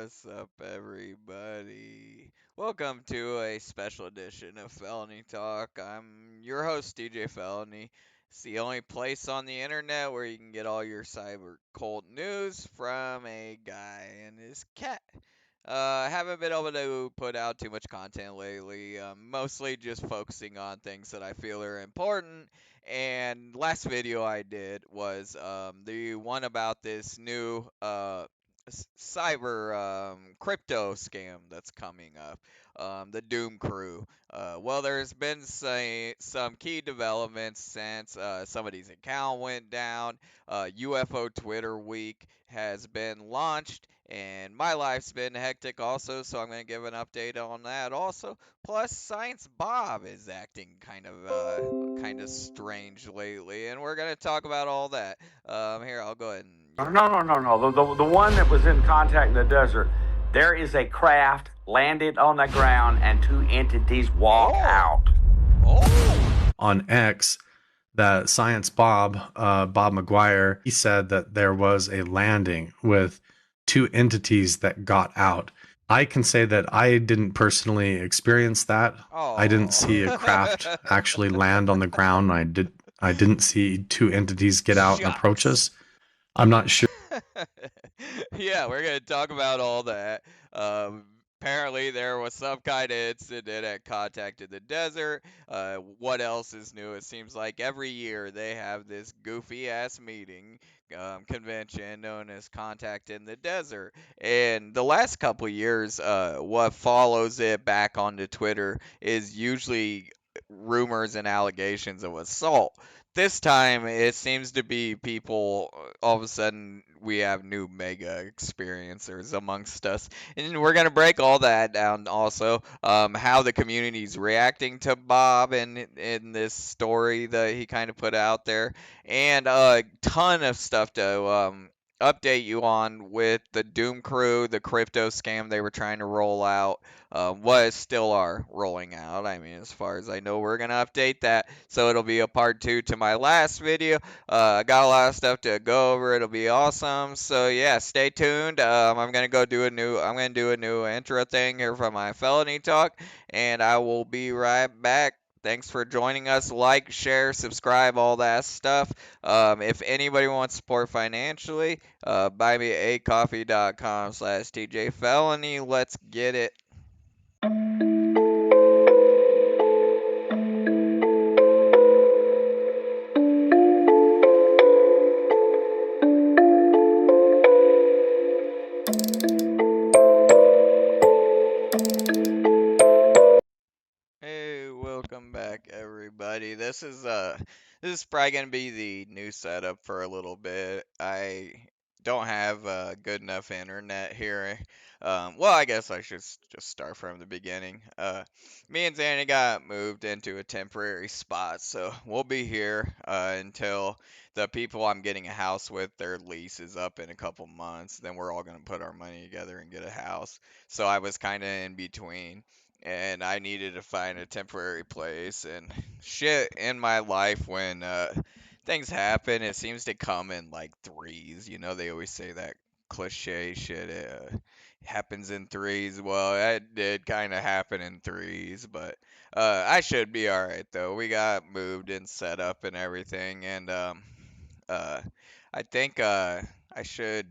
What's up, everybody? Welcome to a special edition of Felony Talk. I'm your host, DJ Felony. It's the only place on the internet where you can get all your cyber cult news from a guy and his cat. Haven't been able to put out too much content lately. Mostly just focusing on things that I feel are important. And last video I did was the one about this new cyber crypto scam that's coming up, the Doom Crew. Well, there's been some key developments since somebody's account went down. UFO Twitter Week has been launched, and my life's been hectic also, so I'm going to give an update on that also. Plus, Science Bob is acting kind of strange lately, and we're going to talk about all that. Here, I'll go ahead and No. The one that was in contact in the desert, there is a craft landed on the ground and two entities walk out. On X, that Science Bob, Bob McGuire, he said that there was a landing with two entities that got out. I can say that I didn't personally experience that. I didn't see a craft actually land on the ground. I didn't see two entities get out and approach us. I'm not sure. Yeah, we're gonna talk about all that. Apparently, there was some kind of incident at Contact in the Desert. What else is new? It seems like every year they have this goofy ass meeting convention known as Contact in the Desert. And the last couple years, what follows it back onto Twitter is usually rumors and allegations of assault. This time, it seems to be people. All of a sudden, we have new mega experiencers amongst us, and we're gonna break all that down. Also, how the community's reacting to Bob and in this story that he kind of put out there, and a ton of stuff to update you on with the Doom Crew, the crypto scam they were trying to roll out, what still are rolling out. I mean, as far as I know, we're gonna update that, so it'll be a part two to my last video. I got a lot of stuff to go over. It'll be awesome. So yeah, stay tuned. I'm gonna do a new intro thing here for my felony talk, and I will be right back. Thanks for joining us. Like, share, subscribe, all that stuff. If anybody wants support financially, buymeacoffee.com/TJ Felony. Let's get it. Hey, welcome back, everybody. This is probably gonna be the new setup for a little bit. I don't have good enough internet here. Well, I guess I should just start from the beginning. Me and Zanny got moved into a temporary spot, so we'll be here until the people I'm getting a house with, their lease is up in a couple months. Then we're all gonna put our money together and get a house. So I was kind of in between, and I needed to find a temporary place. And shit in my life, when things happen, it seems to come in like threes. You know, they always say that cliche shit happens in threes. Well, that did kind of happen in threes, but I should be all right though. We got moved and set up and everything, and uh, I think I should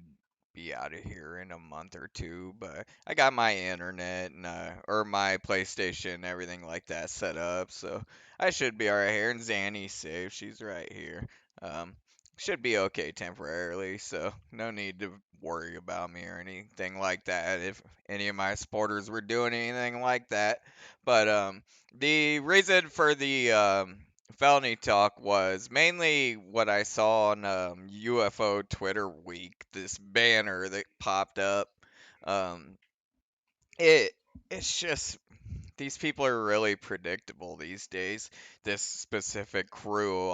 be out of here in a month or two, but I got my internet and or my PlayStation and everything like that set up, so I should be alright here. And Zanny's safe; she's right here. Um, should be okay temporarily, so no need to worry about me or anything like that. If any of my supporters were doing anything like that, but the reason for the felony talk was mainly what I saw on UFO Twitter Week. This banner that popped up. Um, it it's just these people are really predictable these days. This specific crew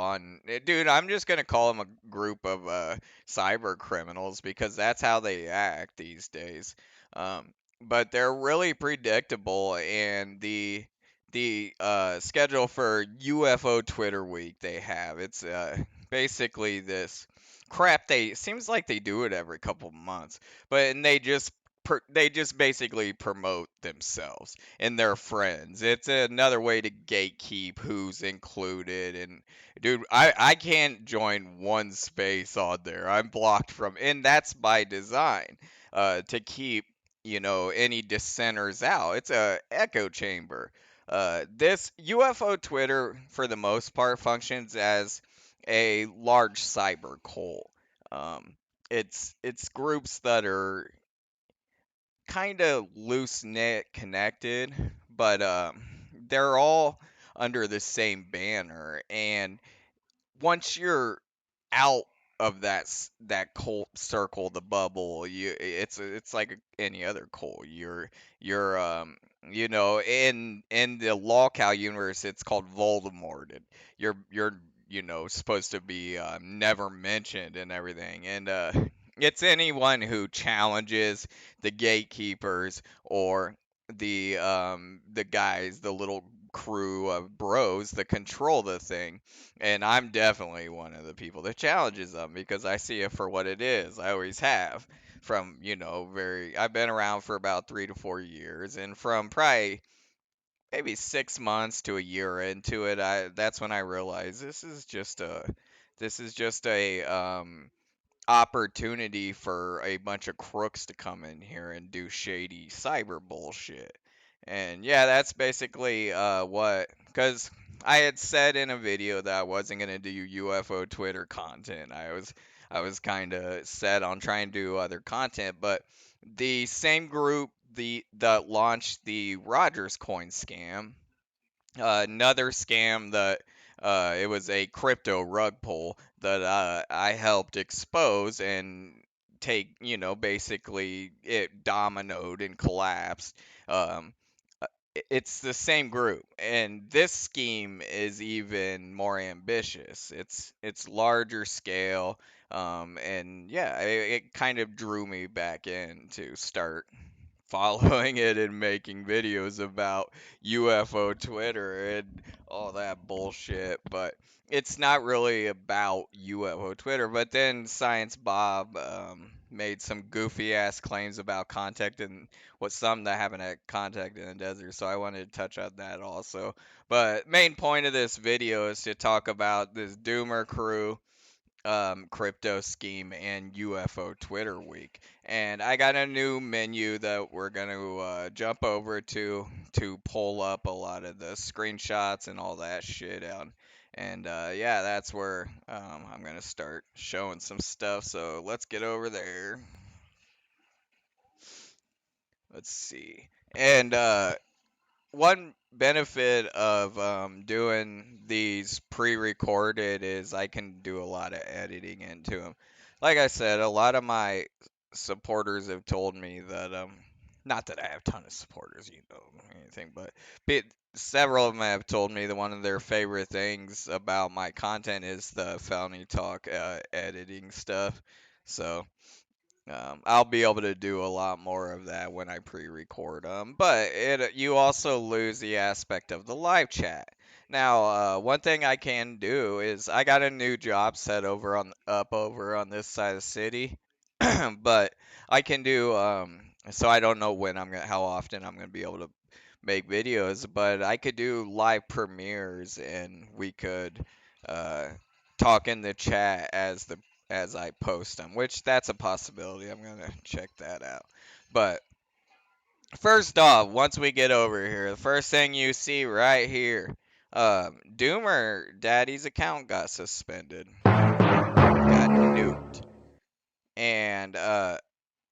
dude, I'm just gonna call them a group of cyber criminals because that's how they act these days. But they're really predictable, and the schedule for UFO Twitter Week they have, it's basically this crap. They seems like they do it every couple months, but and they just they just basically promote themselves and their friends. It's another way to gatekeep who's included. And dude, I can't join one space on there. I'm blocked from, and that's by design, to keep any dissenters out. It's a echo chamber. This UFO Twitter, for the most part, functions as a large cyber cult. Um, it's groups that are kind of loose knit connected, but they're all under the same banner. And once you're out of that cult circle, the bubble, it's like any other cult. You're in the lolcow universe, it's called Voldemorted. You're supposed to be never mentioned and everything. And it's anyone who challenges the gatekeepers or the guys, the little crew of bros that control the thing. And I'm definitely one of the people that challenges them because I see it for what it is. I always have. From, I've been around for about 3 to 4 years, and from probably maybe 6 months to a year into it, that's when I realized this is just a opportunity for a bunch of crooks to come in here and do shady cyber bullshit. And yeah, that's basically because I had said in a video that I wasn't gonna do UFO Twitter content. I was kind of set on trying to do other content, but the same group that launched the Rogers coin scam, another scam that it was a crypto rug pull that I helped expose and take, basically it dominoed and collapsed. Um, it's the same group, and this scheme is even more ambitious. It's larger scale, and yeah, it kind of drew me back in to start following it and making videos about UFO Twitter and all that bullshit. But it's not really about UFO Twitter. But then Science Bob made some goofy ass claims about contact and what some that haven't had contact in the desert. So I wanted to touch on that also. But main point of this video is to talk about this Doomer crew, crypto scheme, and UFO Twitter week. And I got a new menu that we're going to jump over to pull up a lot of the screenshots and all that shit out. And yeah, that's where I'm going to start showing some stuff. So let's get over there. Let's see. And one benefit of doing these pre-recorded is I can do a lot of editing into them. Like I said, a lot of my supporters have told me that not that I have a ton of supporters, anything, but several of them have told me that one of their favorite things about my content is the Felony Talk editing stuff. So I'll be able to do a lot more of that when I pre-record them, but you also lose the aspect of the live chat. Now, one thing I can do is I got a new job set over on this side of the city, but I can do so I don't know how often I'm gonna be able to make videos, but I could do live premieres and we could uh, talk in the chat as I post them, which that's a possibility. I'm gonna check that out. But first off, once we get over here, the first thing you see right here, Doomer Daddy's account got suspended, got nuked, and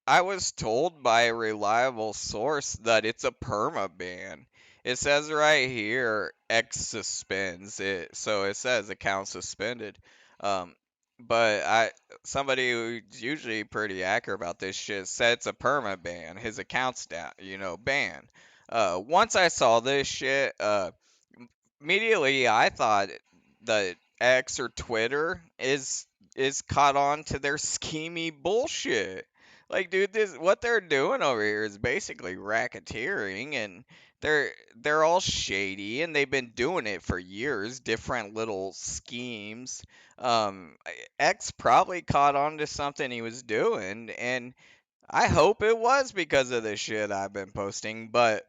I was told by a reliable source that it's a perma ban. It says right here X suspends it, so it says account suspended. Um, but somebody who's usually pretty accurate about this shit said it's a perma ban. His account's down, banned. Once I saw this shit, immediately I thought that X or Twitter is caught on to their schemy bullshit. Like, dude, this what they're doing over here is basically racketeering, and they're all shady, and they've been doing it for years, different little schemes. Um, X probably caught on to something he was doing, and I hope it was because of the shit I've been posting, but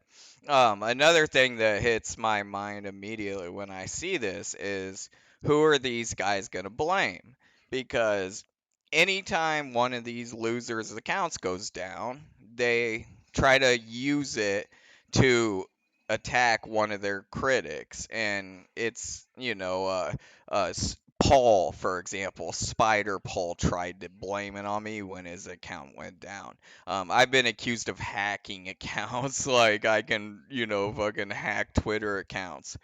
another thing that hits my mind immediately when I see this is who are these guys gonna blame? Because anytime one of these losers' accounts goes down, they try to use it to attack one of their critics, and it's Paul, for example, Spider Paul tried to blame it on me when his account went down. I've been accused of hacking accounts, like I can, fucking hack Twitter accounts.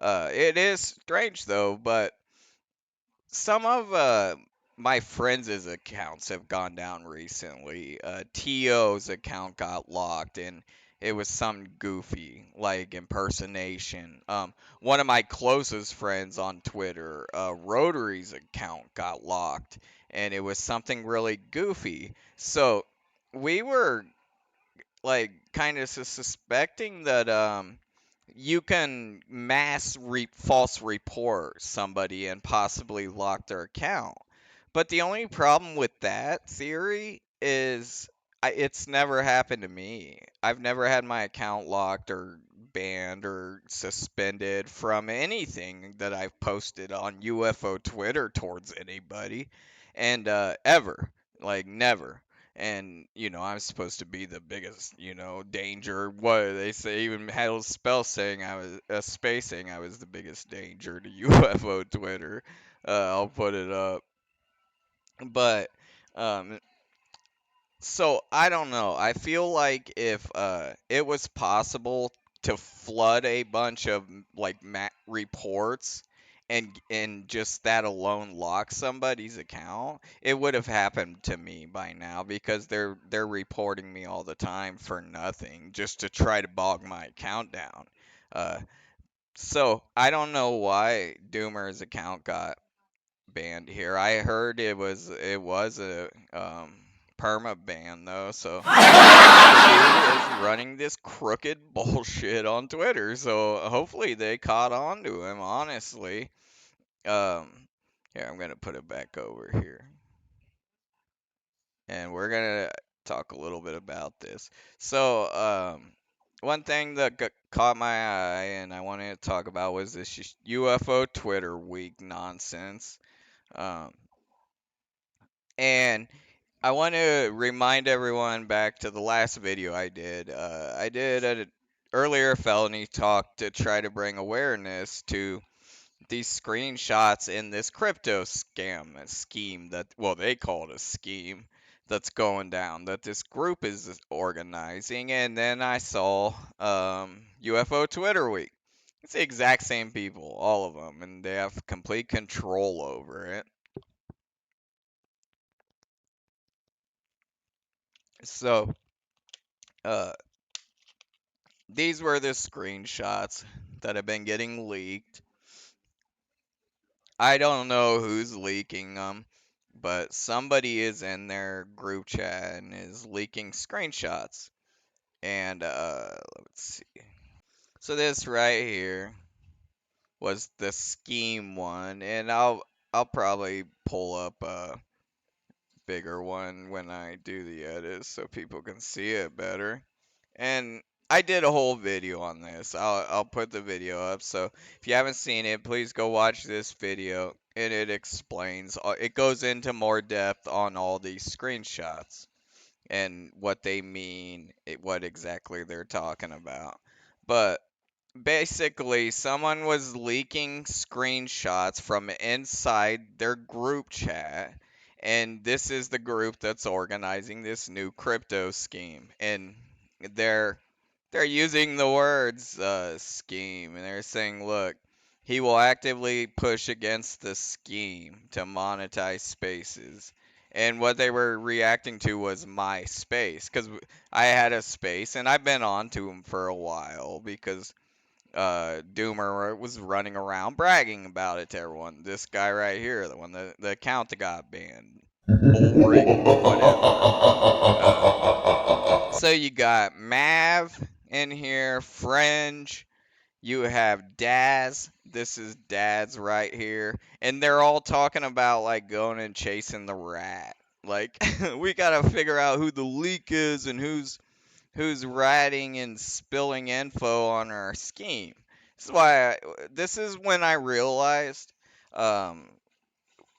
It is strange though, but some of my friends' accounts have gone down recently. To's account got locked, and it was some goofy like impersonation. One of my closest friends on Twitter, Rotary's account got locked, and it was something really goofy. So we were like kind of suspecting that you can false report somebody and possibly lock their account. But the only problem with that theory is it's never happened to me. I've never had my account locked or banned or suspended from anything that I've posted on UFO Twitter towards anybody. And ever. Like, never. And I'm supposed to be the biggest danger. What they say, even had a spell saying I was a space saying I was the biggest danger to UFO Twitter. I'll put it up. But um so I don't know. I feel like if it was possible to flood a bunch of like reports and just that alone lock somebody's account, it would have happened to me by now because they're reporting me all the time for nothing just to try to bog my account down. Uh, so I don't know why Doomer's account got banned here. I heard it was a perma ban though, so the dude is running this crooked bullshit on Twitter. So hopefully they caught on to him. Honestly, here I'm gonna put it back over here, and we're gonna talk a little bit about this. So one thing that caught my eye and I wanted to talk about was this UFO Twitter week nonsense. Um, and I want to remind everyone back to the last video I did. I did an earlier felony talk to try to bring awareness to these screenshots in this crypto scheme that, well, they call it a scheme that's going down that this group is organizing. And then I saw UFO Twitter Week. It's the exact same people, all of them, and they have complete control over it. So, uh, these were the screenshots that have been getting leaked. I don't know who's leaking them, but somebody is in their group chat and is leaking screenshots. And let's see. So this right here was the scheme one, and I'll probably pull up a bigger one when I do the edits so people can see it better. And I did a whole video on this. I'll put the video up. So if you haven't seen it, please go watch this video. And it explains. It goes into more depth on all these screenshots and what they mean, what exactly they're talking about. But basically, someone was leaking screenshots from inside their group chat, and this is the group that's organizing this new crypto scheme. And they're they're using the words scheme, and they're saying, look, he will actively push against the scheme to monetize spaces. And what they were reacting to was my space, because I had a space, and I've been on to him for a while because Doomer was running around bragging about it to everyone. This guy right here, the one the account that got banned, Bullrig, whatever. So you got Mav in here, Fringe. You have Daz. This is Dad's right here, and they're all talking about like going and chasing the rat. Like we gotta figure out who the leak is and who's writing and spilling info on our scheme. This is when I realized, um,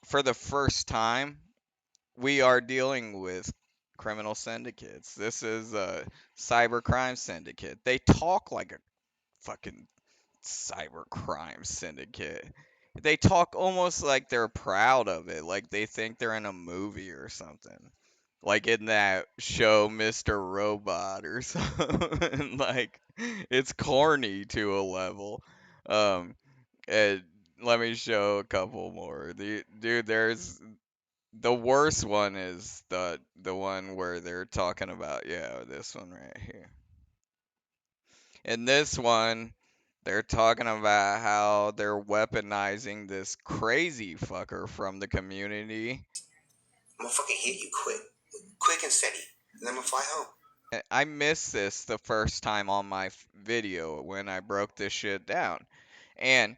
for the first time, we are dealing with criminal syndicates. This is a cybercrime syndicate. They talk like a fucking cybercrime syndicate. They talk almost like they're proud of it, like they think they're in a movie or something. Like in that show Mr. Robot or something. Like it's corny to a level. Um and let me show a couple more. Dude, there's the worst one is the one where they're talking about, yeah, this one right here. In this one, they're talking about how they're weaponizing this crazy fucker from the community. I'm gonna fucking hit you quick and steady, and then I'm gonna fly home. I missed this the first time on my video when I broke this shit down. And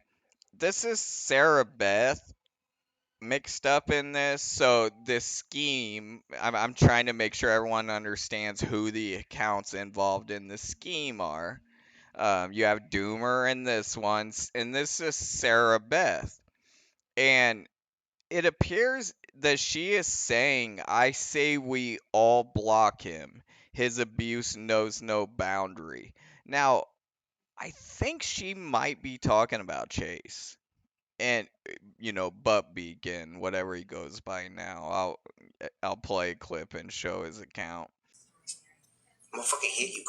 this is Sarah Beth mixed up in this. So this scheme, I'm trying to make sure everyone understands who the accounts involved in the scheme are. You have Doomer in this one, and this is Sarah Beth. And it appears that she is saying, I say we all block him. His abuse knows no boundary. Now, I think she might be talking about Chase. And Butt Beacon, whatever he goes by now. I'll play a clip and show his account. I'm gonna fucking hit you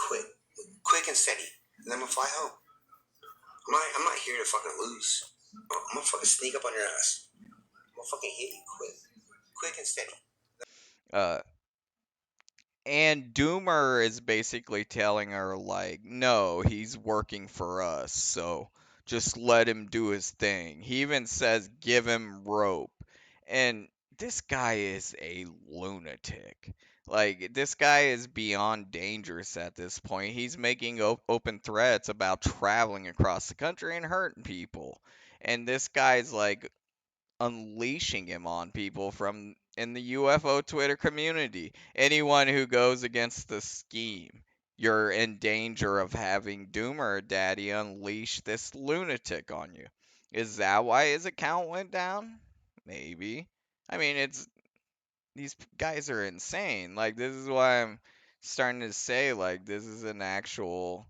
quick and steady, and then I'm gonna fly home. I'm not here to fucking lose. I'm gonna fucking sneak up on your ass. I'm gonna fucking hit you quick and steady. Uh, And Doomer is basically telling her, like, no, he's working for us, so just let him do his thing. He even says, give him rope. And this guy is a lunatic. Like, this guy is beyond dangerous at this point. He's making open threats about traveling across the country and hurting people. And this guy's like unleashing him on people from in the UFO Twitter community. Anyone who goes against the scheme, you're in danger of having Doomer Daddy unleash this lunatic on you. Is that why his account went down? Maybe. I mean, it's these guys are insane. Like, this is why I'm starting to say, like, this is an actual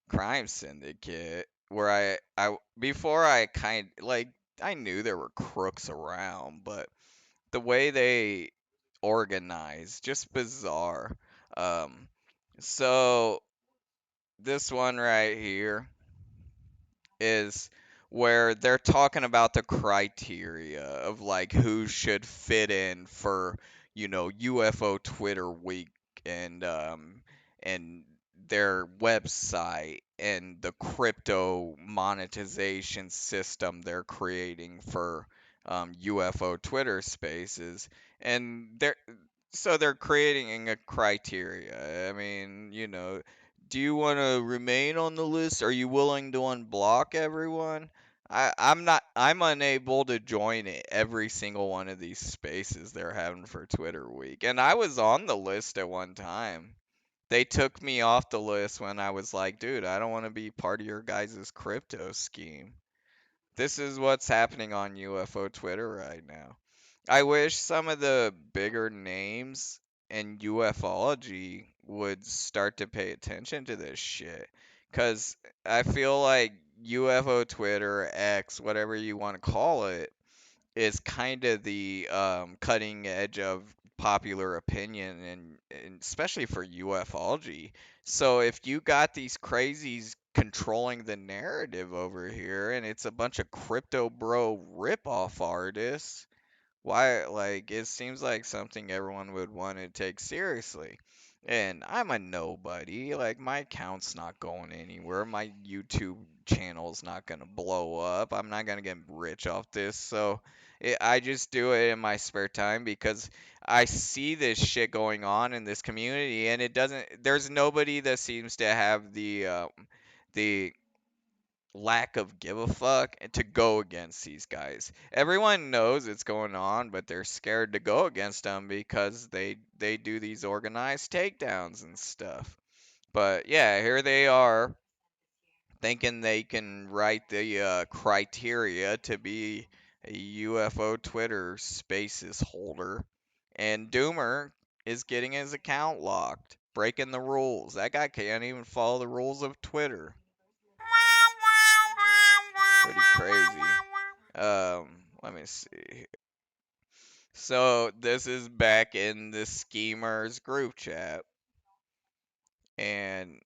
crime syndicate where I before I kind like I knew there were crooks around, but the way they organize, just bizarre. Um, so this one right here is where they're talking about the criteria of like who should fit in for, UFO Twitter week and their website and the crypto monetization system they're creating for UFO Twitter spaces. And they're creating a criteria. I mean, do you want to remain on the list? Are you willing to unblock everyone? I'm unable to join it every single one of these spaces they're having for Twitter week. And I was on the list at one time. They took me off the list when I was like, dude, I don't want to be part of your guys' crypto scheme. This is what's happening on UFO Twitter right now. I wish some of the bigger names in ufology would start to pay attention to this shit. Because I feel like UFO Twitter, X, whatever you want to call it, is kind of the cutting edge of popular opinion, and especially for ufology. So if you got these crazies controlling the narrative over here and it's a bunch of crypto bro rip-off artists, why, like, it seems like something everyone would want to take seriously. And I'm a nobody. Like, my account's not going anywhere. My YouTube channel's not gonna blow up. I'm not gonna get rich off this. So I just do it in my spare time because I see this shit going on in this community, and there's nobody that seems to have the lack of give a fuck to go against these guys. Everyone knows it's going on, but they're scared to go against them because they do these organized takedowns and stuff. But yeah, here they are thinking they can write the criteria to be a UFO Twitter Spaces holder, and Doomer is getting his account locked, breaking the rules. That guy can't even follow the rules of Twitter. Pretty crazy. Let me see. So this is back in the schemers group chat, and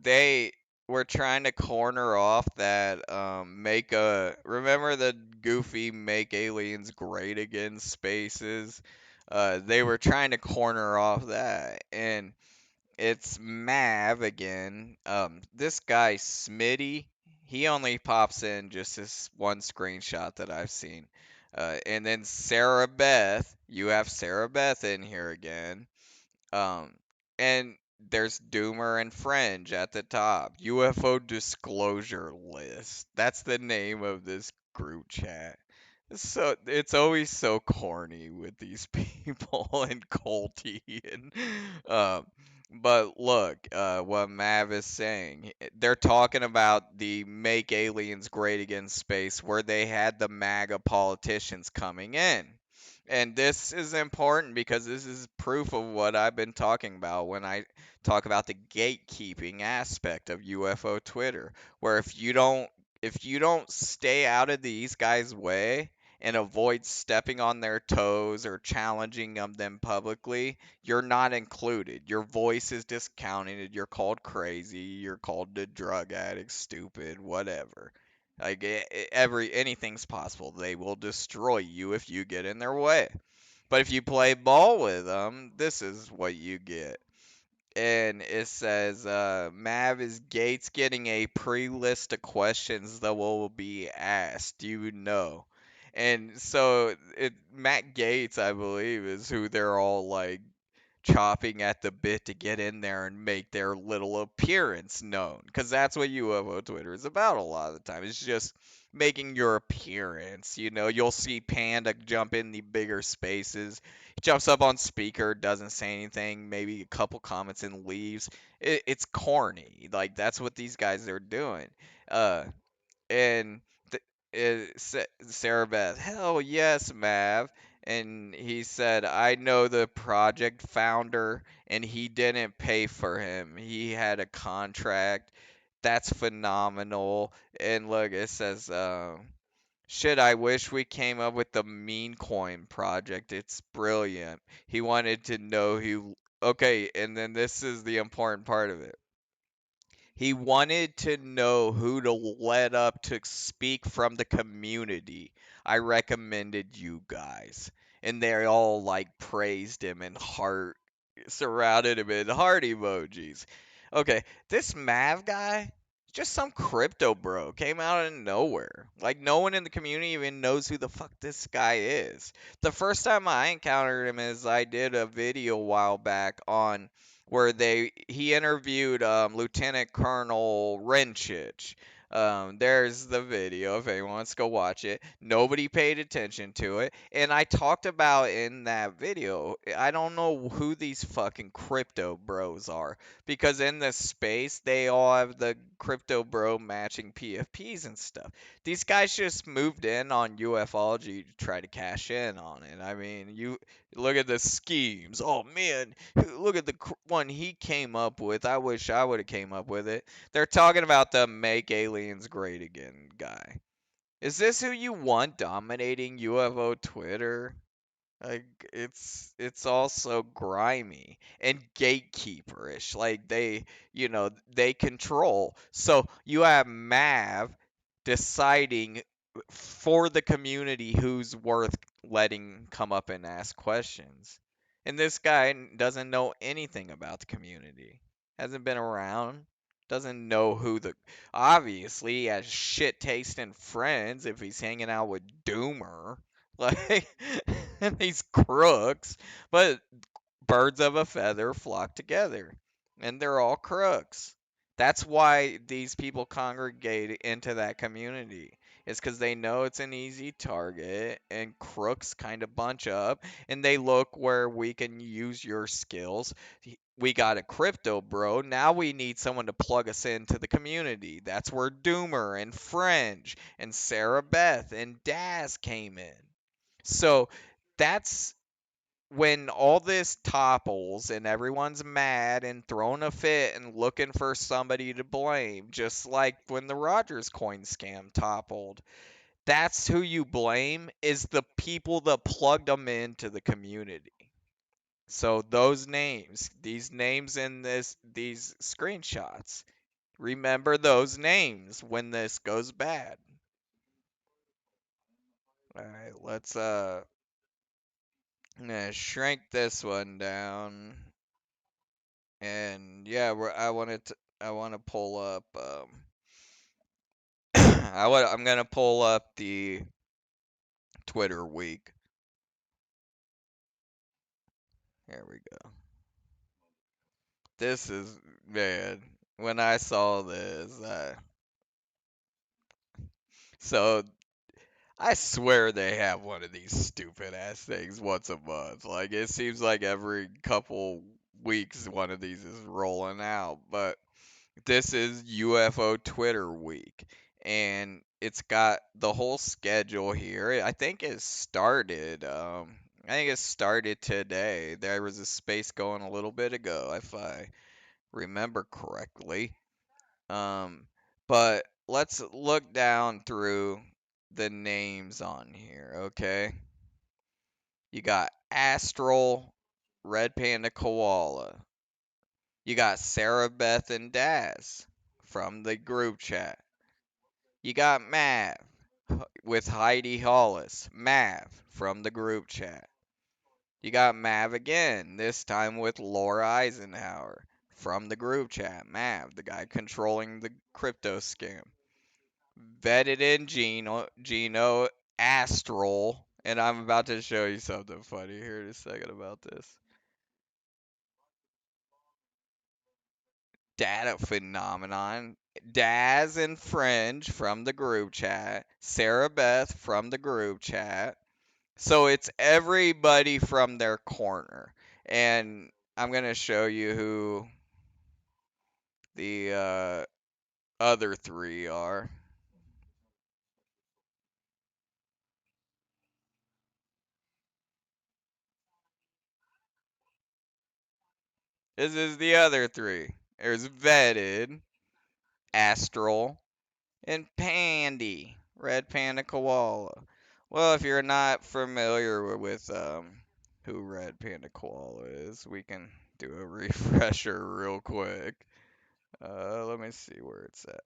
they were trying to corner off that make a remember the goofy make aliens great again spaces. They were trying to corner off that, and it's Mav again. This guy Smitty, he only pops in just this one screenshot that I've seen. And then Sarah Beth, you have Sarah Beth in here again. Um, and there's Doomer and Fringe at the top. UFO disclosure list. That's the name of this group chat. So it's always so corny with these people and culty and um but look, what Mav is saying, they're talking about the Make Aliens Great Again space where they had the MAGA politicians coming in. And this is important because this is proof of what I've been talking about when I talk about the gatekeeping aspect of UFO Twitter, where if you don't stay out of these guys' way and avoid stepping on their toes or challenging them publicly, you're not included. Your voice is discounted. You're called crazy. You're called a drug addict, stupid, whatever. Like anything's possible. They will destroy you if you get in their way. But if you play ball with them, this is what you get. And it says Mav is Gates getting a pre-list of questions that will be asked. Do you know? And so Matt Gates, I believe, is who they're all like chopping at the bit to get in there and make their little appearance known. Because that's what UFO Twitter is about a lot of the time. It's just making your appearance. You'll see Panda jump in the bigger spaces. He jumps up on speaker, doesn't say anything, maybe a couple comments and leaves. It's corny. Like, that's what these guys are doing. Uh, and Sarah Beth, hell yes, Mav. And he said, I know the project founder, and he didn't pay for him. He had a contract. That's phenomenal. And look, it says, shit, I wish we came up with the Mean Coin project. It's brilliant. He wanted to know who. Okay, and then this is the important part of it. He wanted to know who to let up to speak from the community. I recommended you guys. And they all like praised him and surrounded him in heart emojis. Okay, this Mav guy, just some crypto bro, came out of nowhere. Like, no one in the community even knows who the fuck this guy is. The first time I encountered him is I did a video a while back on where he interviewed Lieutenant Colonel Renchich. There's the video if anyone wants to go watch it. Nobody paid attention to it. And I talked about in that video, I don't know who these fucking crypto bros are. Because in this space, they all have the crypto bro matching PFPs and stuff. These guys just moved in on ufology to try to cash in on it. I mean, you look at the schemes. Oh man, look at the one he came up with. I wish I would have came up with it. They're talking about the Make Aliens Great Again guy. Is this who you want dominating UFO Twitter? Like, it's also grimy and gatekeeperish. Like, they control. So you have Mav deciding for the community who's worth letting come up and ask questions. And this guy doesn't know anything about the community. Hasn't been around. Doesn't know who the. Obviously, he has shit taste in friends if he's hanging out with Doomer. Like, these crooks. But birds of a feather flock together. And they're all crooks. That's why these people congregate into that community. It's because they know it's an easy target and crooks kind of bunch up and they look where we can use your skills. We got a crypto bro. Now we need someone to plug us into the community. That's where Doomer and Fringe and Sarah Beth and Daz came in. So that's when all this topples and everyone's mad and throwing a fit and looking for somebody to blame, just like when the Rogers coin scam toppled. That's who you blame is the people that plugged them into the community. So these names in these screenshots, remember those names when this goes bad. All right, I'm gonna shrink this one down. And yeah, I want to pull up I'm going to pull up the Twitter week. Here we go. This is, man, when I saw this, so I swear they have one of these stupid ass things once a month. Like it seems like every couple weeks one of these is rolling out, but this is UFO Twitter week, and it's got the whole schedule here. I think it started. I think it started today. There was a space going a little bit ago, if I remember correctly. Um, but let's look down through the names on here, okay? You got Astral, Red Panda Koala. You got Sarah Beth and Daz from the group chat. You got Mav with Heidi Hollis. Mav from the group chat. You got Mav again, this time with Laura Eisenhower from the group chat. Mav, the guy controlling the crypto scam. Vetted in Gino Astral. And I'm about to show you something funny here in a second about this. Data phenomenon. Daz and Fringe from the group chat. Sarah Beth from the group chat. So it's everybody from their corner. And I'm going to show you who the other three are. This is the other three. There's Vetted, Astral, and Pandy, Red Panda Koala. Well, if you're not familiar with who Red Panda Koala is, we can do a refresher real quick. Let me see where it's at.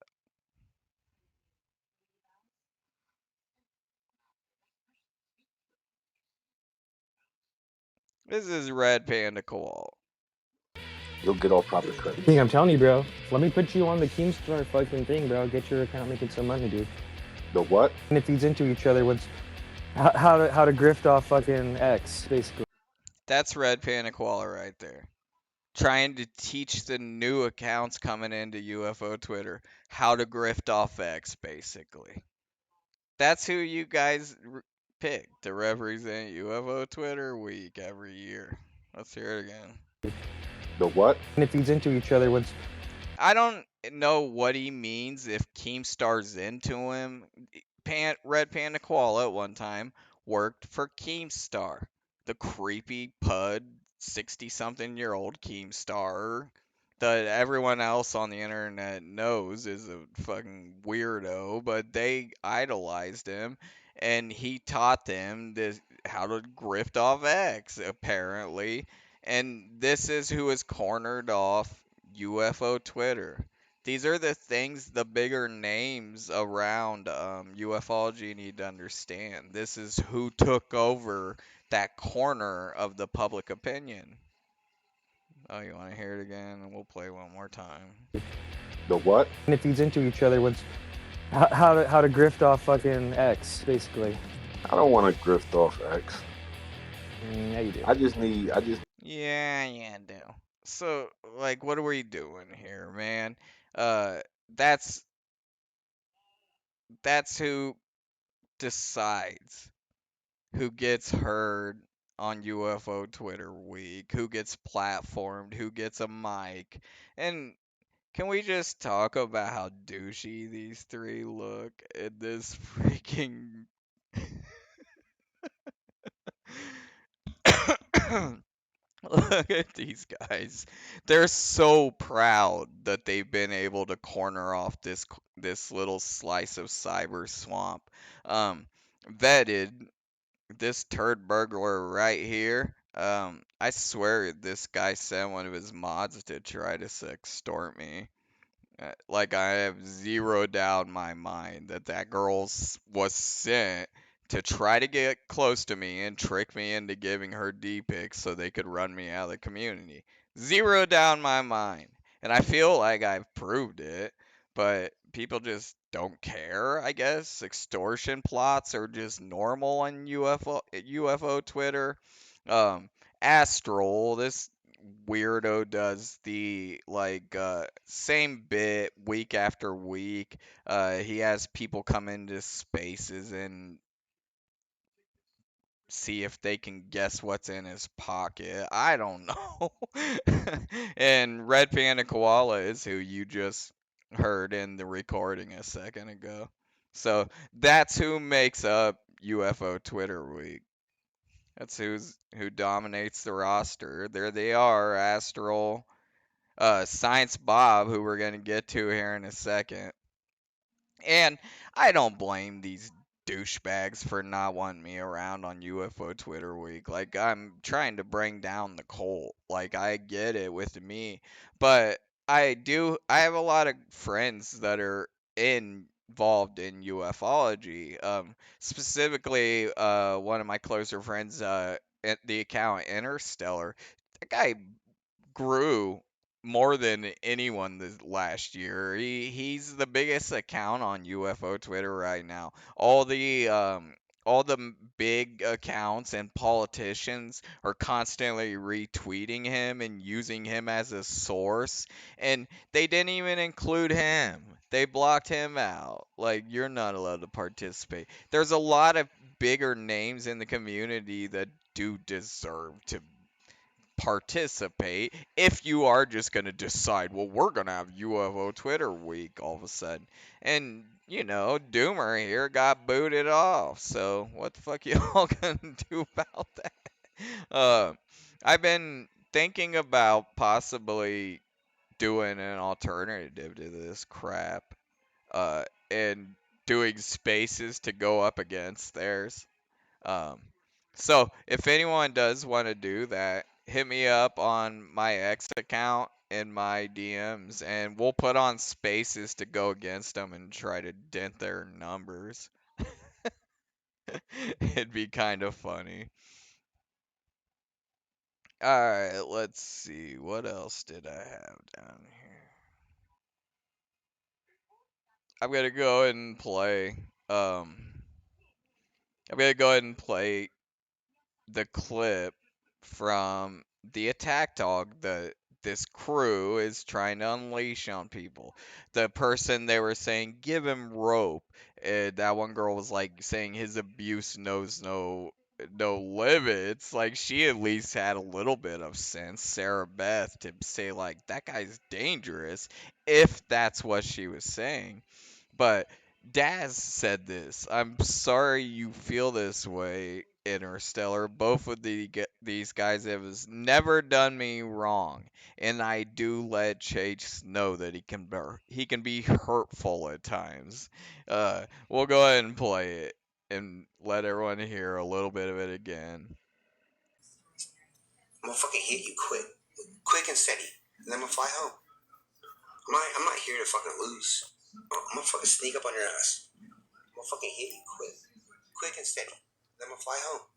This is Red Panda Koala. You'll get all proper credit. King, I'm telling you, bro. Let me put you on the Keemstar fucking thing, bro. Get your account making some money, dude. The what? And it feeds into each other. What's how to grift off fucking X, basically. That's Red Panda Koala right there. Trying to teach the new accounts coming into UFO Twitter how to grift off X, basically. That's who you guys pick to represent UFO Twitter week every year. Let's hear it again. The what? And it feeds into each other. What's I don't know what he means if Keemstar's into him. Red Panda Koala at one time worked for Keemstar, the creepy pud 60-something-year-old Keemstar that everyone else on the internet knows is a fucking weirdo, but they idolized him and he taught them how to grift off X apparently, and this is who is cornered off UFO Twitter. These are the things, the bigger names around ufology need to understand. This is who took over that corner of the public opinion. Oh, you want to hear it again? And we'll play one more time. The what? and it feeds into each other. What's how to grift off fucking X, basically. I don't want to grift off X. Yeah, you do. I just need. Yeah, do. So, like, what are we doing here, man? Uh, that's that's who decides who gets heard on UFO Twitter Week, who gets platformed, who gets a mic. And can we just talk about how douchey these three look in this freaking Look at these guys. They're so proud that they've been able to corner off this little slice of cyber swamp. Um, vetted this turd burglar right here. I swear this guy sent one of his mods to try to extort me. Like I have zero doubt in my mind that that girl was sent to try to get close to me and trick me into giving her D pics so they could run me out of the community. Zero doubt in my mind. And I feel like I've proved it, but people just don't care, I guess. Extortion plots are just normal on UFO Twitter. Um, Astral, this weirdo does the same bit week after week. He has people come into spaces and see if they can guess what's in his pocket. I don't know. And Red Panda Koala is who you just heard in the recording a second ago. So that's who makes up UFO Twitter Week. That's who dominates the roster. There they are, Astral, Science Bob, who we're going to get to here in a second. And I don't blame these douchebags for not wanting me around on UFO Twitter Week. Like, I'm trying to bring down the cult. Like, I get it with me. But I have a lot of friends that are involved in ufology. Specifically, one of my closer friends, at the account Interstellar. That guy grew more than anyone this last year. He's the biggest account on UFO Twitter right now. All the big accounts and politicians are constantly retweeting him and using him as a source, and they didn't even include him. They blocked him out. Like, you're not allowed to participate. There's a lot of bigger names in the community that do deserve to participate if you are just going to decide, well, we're going to have UFO Twitter Week all of a sudden. And, Doomer here got booted off. So, what the fuck y'all going to do about that? Uh, I've been thinking about possibly doing an alternative to this crap, and doing spaces to go up against theirs. Um, so if anyone does want to do that, hit me up on my X account in my DMs, and we'll put on spaces to go against them and try to dent their numbers. It'd be kind of funny. All right, let's see. What else did I have down here? I'm gonna go ahead and play. I'm gonna go ahead and play the clip from the attack dog that this crew is trying to unleash on people. The person they were saying, give him rope. And that one girl was like saying his abuse knows no limits. Like, she at least had a little bit of sense, Sarah Beth, to say like that guy's dangerous, if that's what she was saying. But Daz said this. I'm sorry you feel this way, Interstellar. Both of these guys have never done me wrong, and I do let Chase know that he can be hurtful at times. We'll go ahead and play it and let everyone hear a little bit of it again. I'm gonna fucking hit you quick and steady, and then I'm gonna fly home. I'm not here to fucking lose. I'm gonna fucking sneak up on your ass. I'm gonna fucking hit you quick and steady, and then I'm gonna fly home.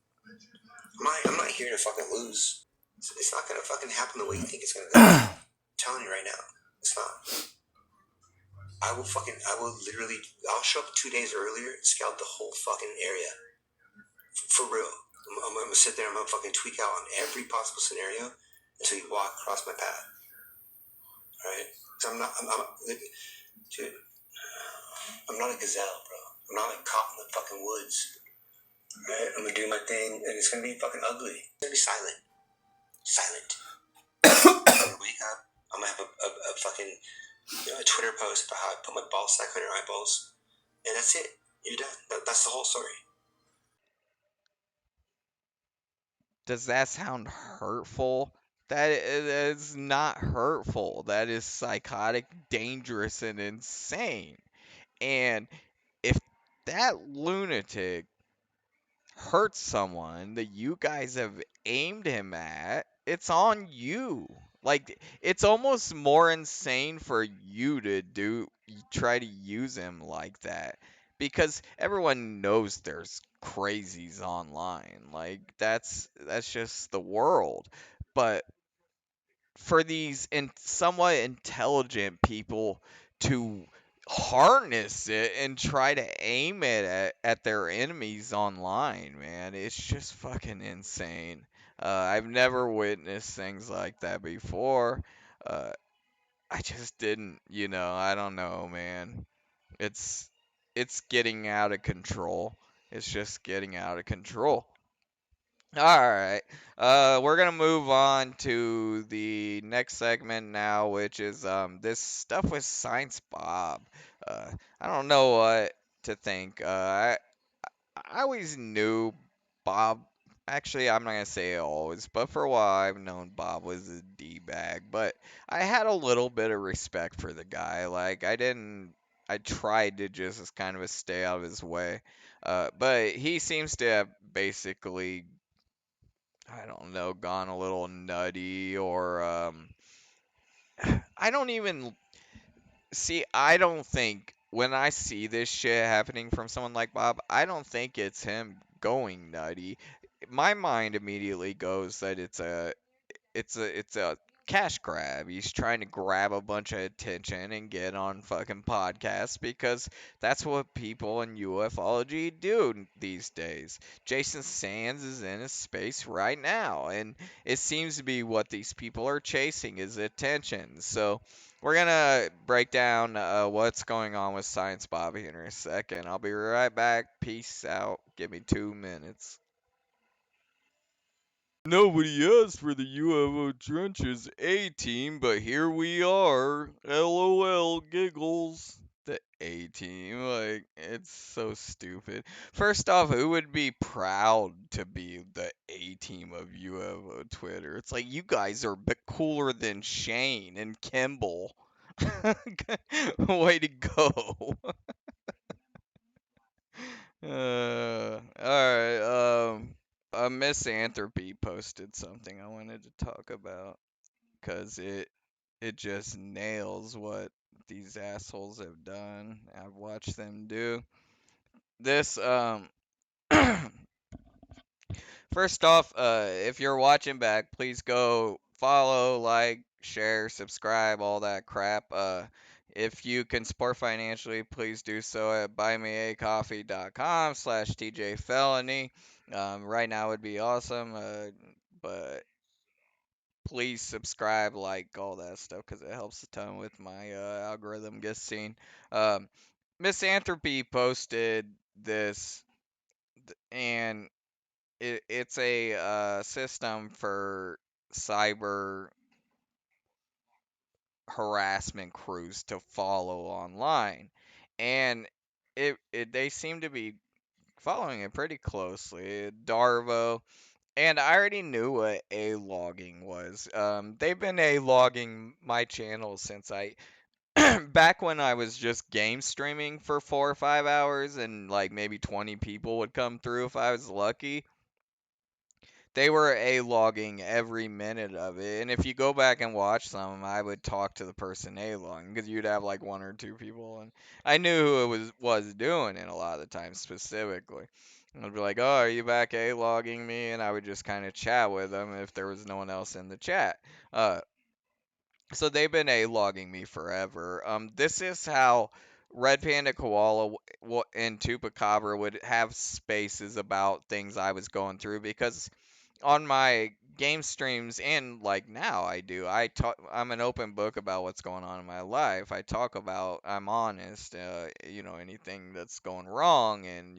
I'm not here to fucking lose. It's not gonna fucking happen the way you think it's gonna go. I'm telling you right now, it's not. I'll show up 2 days earlier and scout the whole fucking area. For real. I'm gonna sit there, I'm gonna fucking tweak out on every possible scenario until you walk across my path. Alright? Dude, I'm not a gazelle, bro. I'm not like caught in the fucking woods. Right? I'm gonna do my thing, and it's gonna be fucking ugly. It's gonna be silent. Silent. I'm gonna wake up. I'm gonna have a fucking a Twitter post about how I put my ball sack on your eyeballs, and that's it. You're done. That's the whole story. Does that sound hurtful? That is not hurtful. That is psychotic, dangerous, and insane. And if that lunatic hurts someone that you guys have aimed him at, it's on you. Like, it's almost more insane for you to try to use him like that, because everyone knows there's crazies online. Like, that's just the world. But for these somewhat intelligent people to harness it and try to aim it at their enemies online, man, it's just fucking insane. I've never witnessed things like that before. Uh, I just didn't, I don't know, man. It's it's getting out of control. It's just getting out of control. All right. We're gonna move on to the next segment now, which is this stuff with Science Bob. Uh, I don't know what to think. I always knew Bob. Actually, I'm not gonna say always, but for a while I've known Bob was a d-bag. But I had a little bit of respect for the guy. Like, I didn't. I tried to just kind of stay out of his way. But he seems to have basically, I don't know, gone a little nutty, or I don't even see. I don't think when I see this shit happening from someone like Bob, I don't think it's him going nutty. My mind immediately goes that it's a cash grab. He's trying to grab a bunch of attention and get on fucking podcasts, because that's what people in ufology do these days. Jason Sands is in a space right now, and it seems to be what these people are chasing is attention. So we're gonna break down what's going on with Science Bob here in a second. I'll be right back. Peace out. Give me 2 minutes. Nobody asked for the UFO Trenches A team, but here we are. LOL giggles. The A team, like, it's so stupid. First off, who would be proud to be the A team of UFO Twitter? It's like, you guys are a bit cooler than Shane and Kimball. Way to go. Alright, a misanthropy posted something I wanted to talk about, because it just nails what these assholes have done. I've watched them do this. First off, if you're watching back, please go follow, like, share, subscribe, all that crap. If you can support financially, please do so at buymeacoffee.com/TJ Felony. Right now would be awesome, but please subscribe, like, all that stuff, because it helps a ton with my algorithm gets seen. Um, Misanthropy posted this, and it's a system for cyber harassment crews to follow online, and they seem to be following it pretty closely. Darvo, and I already knew what a logging was. They've been a logging my channel since I back when I was just game streaming for 4 or 5 hours, and like maybe 20 people would come through if I was lucky. They were a logging every minute of it, and if you go back and watch some, I would talk to the person a logging, because you'd have like 1 or 2 people, and I knew who it was doing it a lot of the time specifically. And I'd be like, "Oh, are you back a logging me?" And I would just kind of chat with them if there was no one else in the chat. Uh, so they've been a logging me forever. This is how Red Panda Koala and Chupacabra would have spaces about things I was going through, because on my game streams, and like now I do. I'm an open book about what's going on in my life. I'm honest, anything that's going wrong, and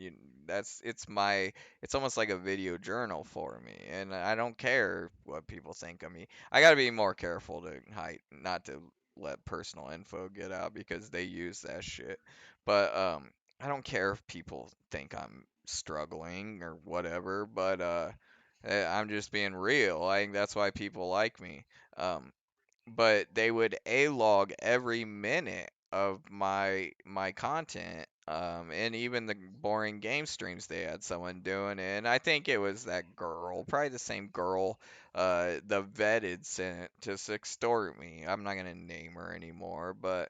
it's almost like a video journal for me, and I don't care what people think of me. I got to be more careful to hide, not to let personal info get out because they use that shit. But I don't care if people think I'm struggling or whatever, but I'm just being real. I think that's why people like me. Um, but they would A-log every minute of my content, and even the boring game streams they had someone doing it. And I think it was that girl, probably the same girl, the vetted sent to extort me. I'm not gonna name her anymore, but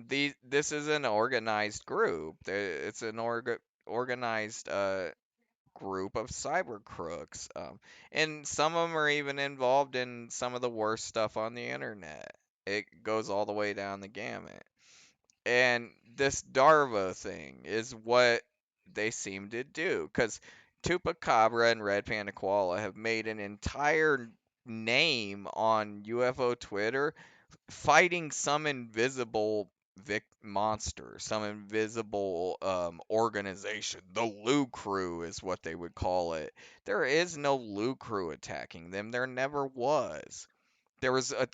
this is an organized group. It's an organized group of cyber crooks. And some of them are even involved in some of the worst stuff on the internet. It goes all the way down the gamut. And this Darvo thing is what they seem to do. Because Tupacabra and Red Panda Koala have made an entire name on UFO Twitter fighting some invisible monster, some invisible organization. The Lou Crew is what they would call it. There is no Lou Crew attacking them. There never was. There was a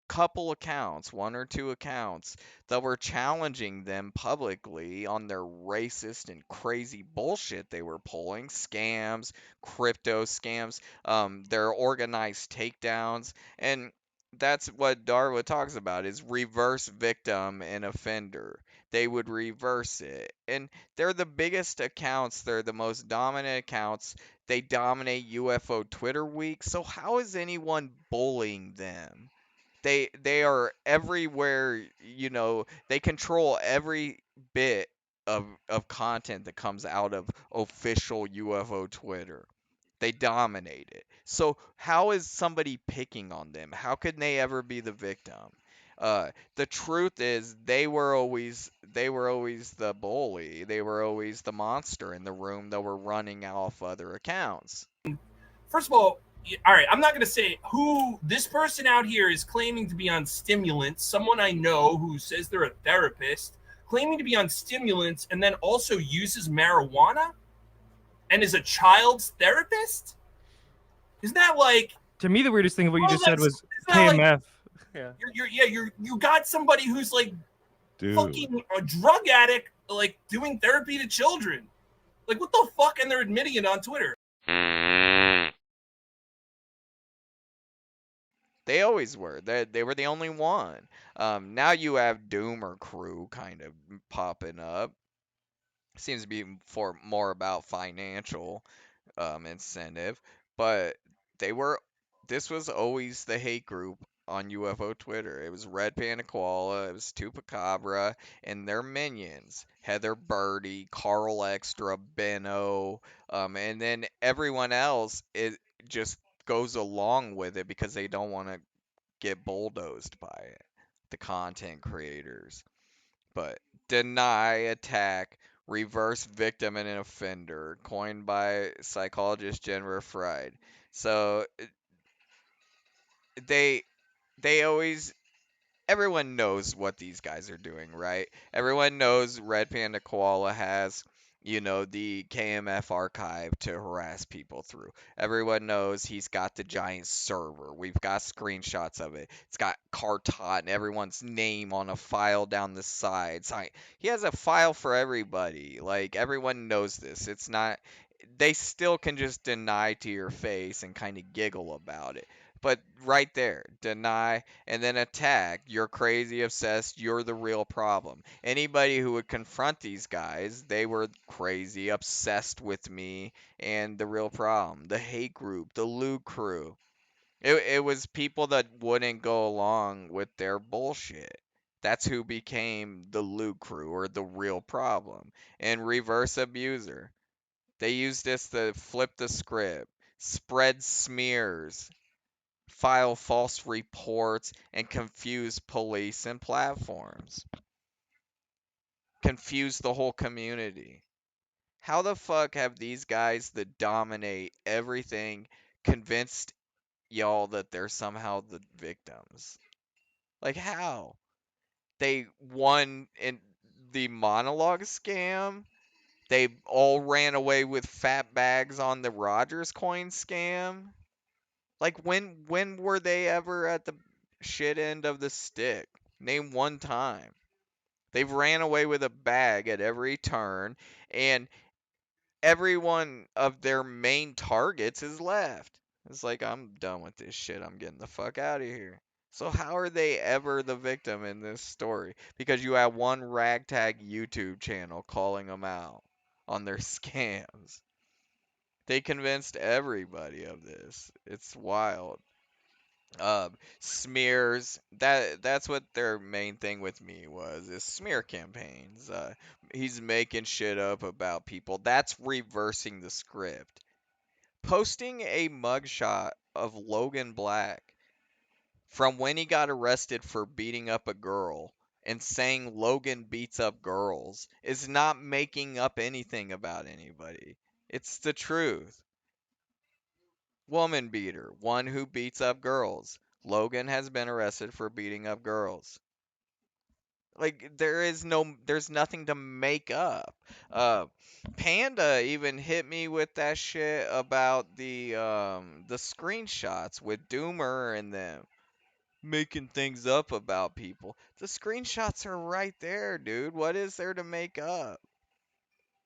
couple accounts, one or two accounts, that were challenging them publicly on their racist and crazy bullshit they were pulling, scams, crypto scams, their organized takedowns, and that's what Darwa talks about is reverse victim and offender. They would reverse it. And they're the biggest accounts, they're the most dominant accounts. They dominate UFO Twitter week. So how is anyone bullying them? They are everywhere, they control every bit of content that comes out of official UFO Twitter. They dominate it. So how is somebody picking on them? How could they ever be the victim? The truth is they were always the bully. They were always the monster in the room that were running off other accounts. First of all right, I'm not going to say who this person out here is claiming to be on stimulants. Someone I know who says they're a therapist, claiming to be on stimulants and then also uses marijuana and is a child's therapist. Isn't that like? To me, the weirdest thing of what you just said was like, KMF. Yeah. You got somebody who's like fucking a drug addict, like doing therapy to children. Like what the fuck? And they're admitting it on Twitter. They always were. They were the only one. Now you have Doomer Crew kind of popping up. Seems to be for more about financial incentive, but they were. This was always the hate group on UFO Twitter. It was Red Panda Koala, it was Tupacabra, and their minions, Heather Birdie, Carl Extra, Benno, and then everyone else. It just goes along with it because they don't want to get bulldozed by it. The content creators. But deny, attack, reverse victim and an offender, coined by psychologist Jennifer Fried. So they they always everyone knows what these guys are doing, right? Everyone knows Red Panda Koala has, the KMF archive to harass people through. Everyone knows he's got the giant server. We've got screenshots of it. It's got Cartot and everyone's name on a file down the side. He has a file for everybody. Like, everyone knows this. It's not. They still can just deny to your face and kind of giggle about it. But right there, deny and then attack. You're crazy, obsessed. You're the real problem. Anybody who would confront these guys, they were crazy, obsessed with me, and the real problem. The hate group, the Lou crew. It was people that wouldn't go along with their bullshit. That's who became the Lou crew or the real problem. And reverse abuser. They used this to flip the script, spread smears, file false reports, and confuse police and platforms. Confuse the whole community. How the fuck have these guys that dominate everything convinced y'all that they're somehow the victims. Like, how? They won in the monologue scam. They all ran away with fat bags on the Rogers coin scam. Like, when were they ever at the shit end of the stick? Name one time. They've ran away with a bag at every turn, and every one of their main targets is left. It's like, I'm done with this shit. I'm getting the fuck out of here. So how are they ever the victim in this story? Because you have one ragtag YouTube channel calling them out on their scams. They convinced everybody of this. It's wild. Smears. That's what their main thing with me was, is smear campaigns. He's making shit up about people. That's reversing the script. Posting a mugshot of Logan Black from when he got arrested for beating up a girl and saying Logan beats up girls is not making up anything about anybody. It's the truth. Woman beater, one who beats up girls. Logan has been arrested for beating up girls. Like, there's nothing to make up. Uh, Panda even hit me with that shit about the screenshots with Doomer and them making things up about people. The screenshots are right there, dude. What is there to make up?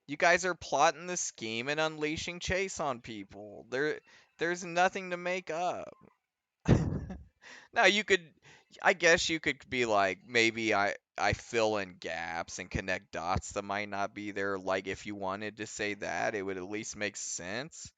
You guys are plotting the scheme and unleashing Chase on people. There's nothing to make up. Now you could, I guess you could be like, maybe I fill in gaps and connect dots that might not be there. Like, if you wanted to say that, it would at least make sense.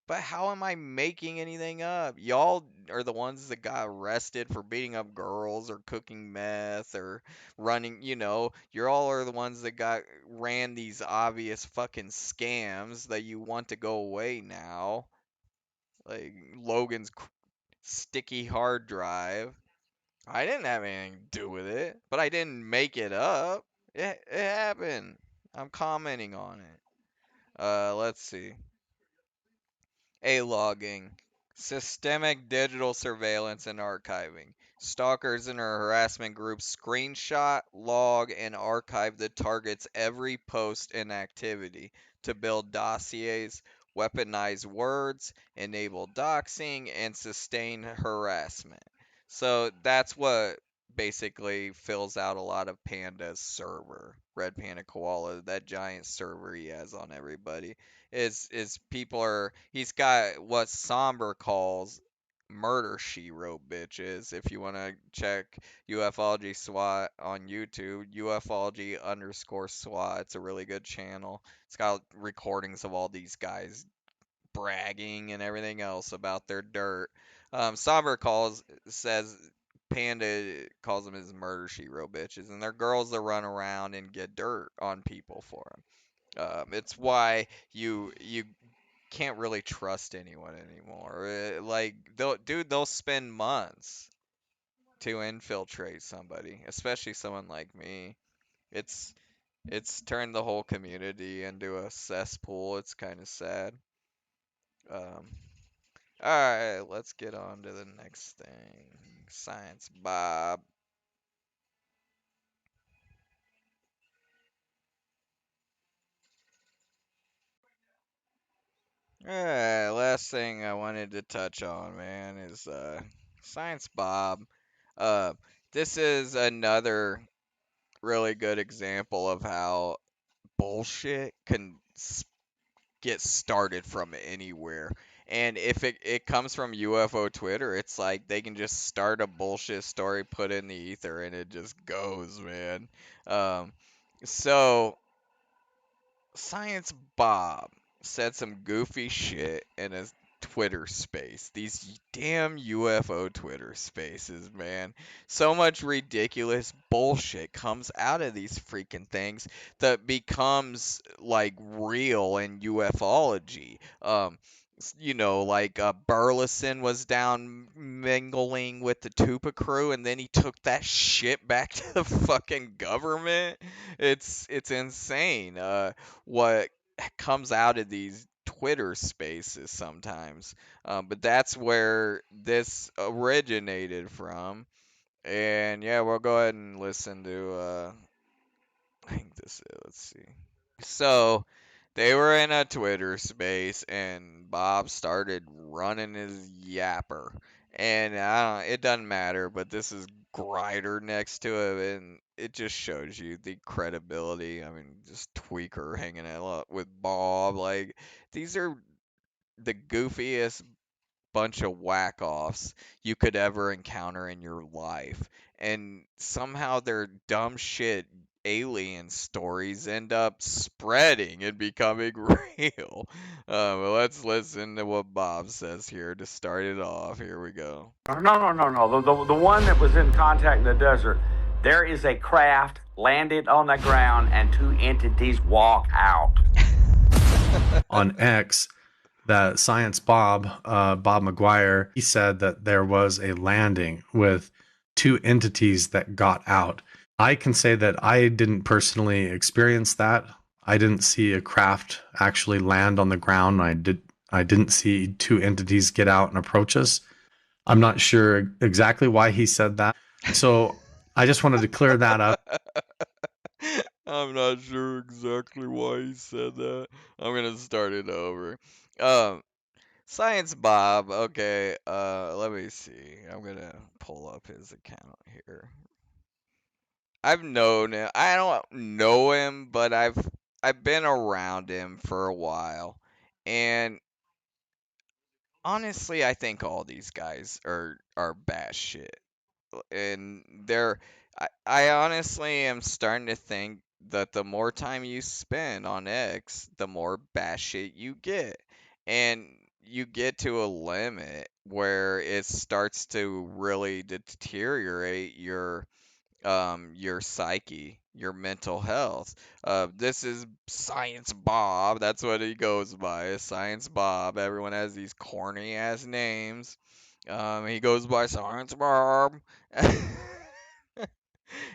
But how am I making anything up? Y'all are the ones that got arrested for beating up girls or cooking meth or running, you all are the ones that ran these obvious fucking scams that you want to go away now. Like Logan's sticky hard drive. I didn't have anything to do with it, but I didn't make it up. It happened. I'm commenting on it. Let's see. A-logging, systemic digital surveillance and archiving. Stalkers and harassment groups screenshot, log, and archive the target's every post and activity to build dossiers, weaponize words, enable doxing, and sustain harassment. So that's what basically fills out a lot of Panda's server. Red Panda Koala, that giant server he has on everybody is people are he's got what Somber calls murder she wrote bitches. If you want to check ufology SWAT on YouTube, ufology underscore SWAT, it's a really good channel. It's got recordings of all these guys bragging and everything else about their dirt. Somber says Panda calls them his murder she wrote bitches, and they're girls that run around and get dirt on people for him. It's why you can't really trust anyone anymore. Like, they'll spend months to infiltrate somebody, especially someone like me. It's it's turned the whole community into a cesspool. It's kind of sad. Um, all right, let's get on to the next thing. Science Bob. Alright, last thing I wanted to touch on, man, is Science Bob. Uh, this is another really good example of how bullshit can get started from anywhere. And if it comes from UFO Twitter, it's like they can just start a bullshit story, put in the ether, and it just goes, man. Um, so Science Bob said some goofy shit in his Twitter space. These damn UFO Twitter spaces, man. So much ridiculous bullshit comes out of these freaking things that becomes like real in ufology. Like Burleson was down mingling with the Tupa crew, and then he took that shit back to the fucking government. It's insane. What comes out of these Twitter Spaces sometimes, but that's where this originated from. And yeah, we'll go ahead and listen to. I think this is. Let's see. So they were in a Twitter space, and Bob started running his yapper. And I don't, it doesn't matter, but this is Grider next to it, and it just shows you the credibility. I mean, just tweaker hanging out with Bob. Like, these are the goofiest bunch of whack offs you could ever encounter in your life. And somehow their dumb shit alien stories end up spreading and becoming real. Well, let's listen to what Bob says here to start it off. Here we go. No. The one that was in contact in the desert, there is a craft landed on the ground and two entities walk out. On X, that Science Bob, Bob McGuire, he said that there was a landing with two entities that got out. I can say that I didn't personally experience that. I didn't see a craft actually land on the ground. I didn't see two entities get out and approach us. I'm not sure exactly why he said that. So I just wanted to clear that up. I'm not sure exactly why he said that. I'm gonna start it over. Um, Science Bob. Okay. Let me see. I'm gonna pull up his account here. I've known him. I don't know him, but I've been around him for a while, and honestly, I think all these guys are bash shit, and I honestly am starting to think that the more time you spend on X, the more batshit you get. And you get to a limit where it starts to really deteriorate your psyche, your mental health. This is Science Bob. That's what he goes by, Science Bob. Everyone has these corny ass names. He goes by Science Bob.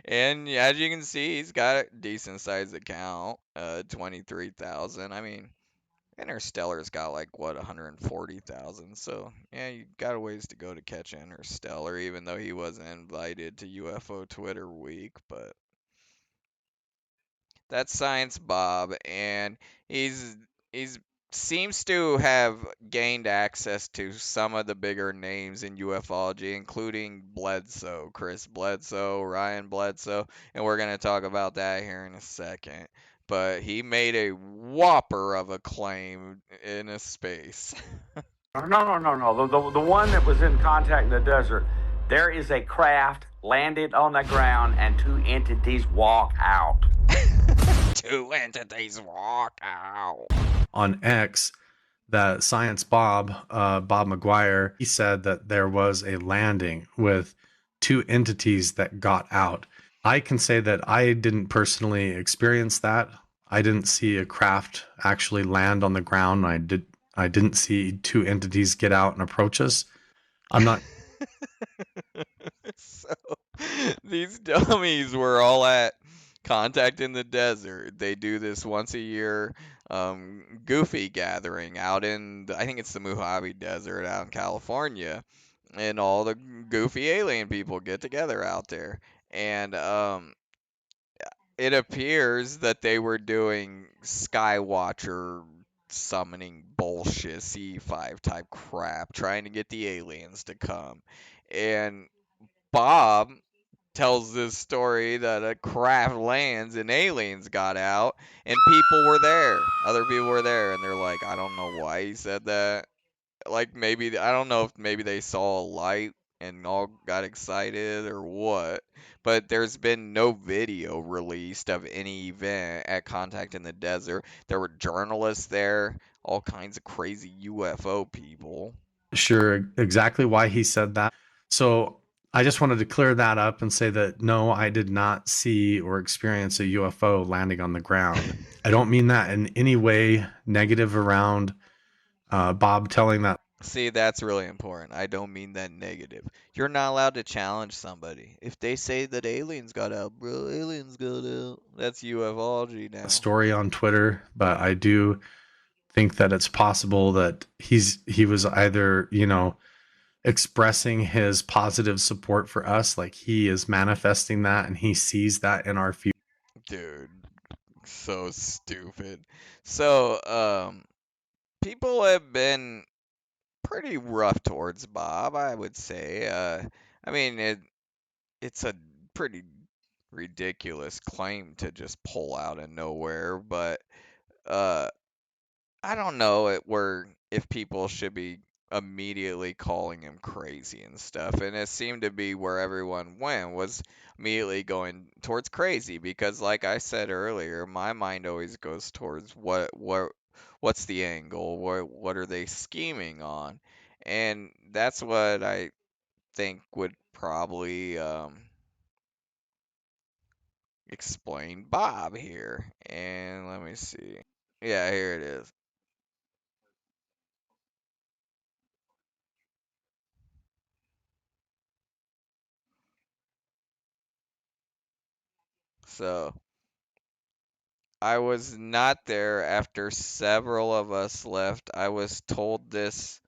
And as you can see, he's got a decent sized account, 23,000. I mean, Interstellar's got like what 140,000. So yeah, you got a ways to go to catch Interstellar, even though he wasn't invited to UFO Twitter Week. But that's Science Bob, and he's seems to have gained access to some of the bigger names in ufology, including Bledsoe, Chris Bledsoe, Ryan Bledsoe, and we're gonna talk about that here in a second. But he made a whopper of a claim in a space. No. The one that was in contact in the desert, there is a craft landed on the ground and two entities walk out. Two entities walk out. On X, that Science Bob, Bob McGuire, he said that there was a landing with two entities that got out. I can say that I didn't personally experience that. I didn't see a craft actually land on the ground. I didn't see two entities get out and approach us. I'm not So these dummies were all at Contact in the Desert. They do this once a year goofy gathering out in I think it's the Mojave Desert out in California, and all the goofy alien people get together out there. And it appears that they were doing Skywatcher summoning bullshit, C5 type crap, trying to get the aliens to come. And Bob tells this story that a craft lands and aliens got out and people were there. Other people were there, and they're like, I don't know why he said that. Like maybe I don't know if maybe they saw a light and all got excited or what. But there's been no video released of any event at Contact in the Desert. There were journalists there, all kinds of crazy UFO people. sure exactly why he said that. So I just wanted to clear that up and say that no, I did not see or experience a UFO landing on the ground. I don't mean that in any way negative around Bob telling that. See, that's really important. I don't mean that negative. You're not allowed to challenge somebody. If they say that aliens got out, bro, aliens got out. That's ufology now. Story on Twitter, but I do think that it's possible that he was either, expressing his positive support for us, like he is manifesting that and he sees that in our future. Dude, so stupid. So, people have been pretty rough towards Bob, I would say. I mean, it's a pretty ridiculous claim to just pull out of nowhere, but uh, I don't know where if people should be immediately calling him crazy and stuff. And it seemed to be where everyone went was immediately going towards crazy because, like I said earlier, my mind always goes towards what's the angle, what are they scheming on, and that's what I think would probably explain Bob here. And let me see. Yeah, here it is. So I was not there after several of us left. I was told this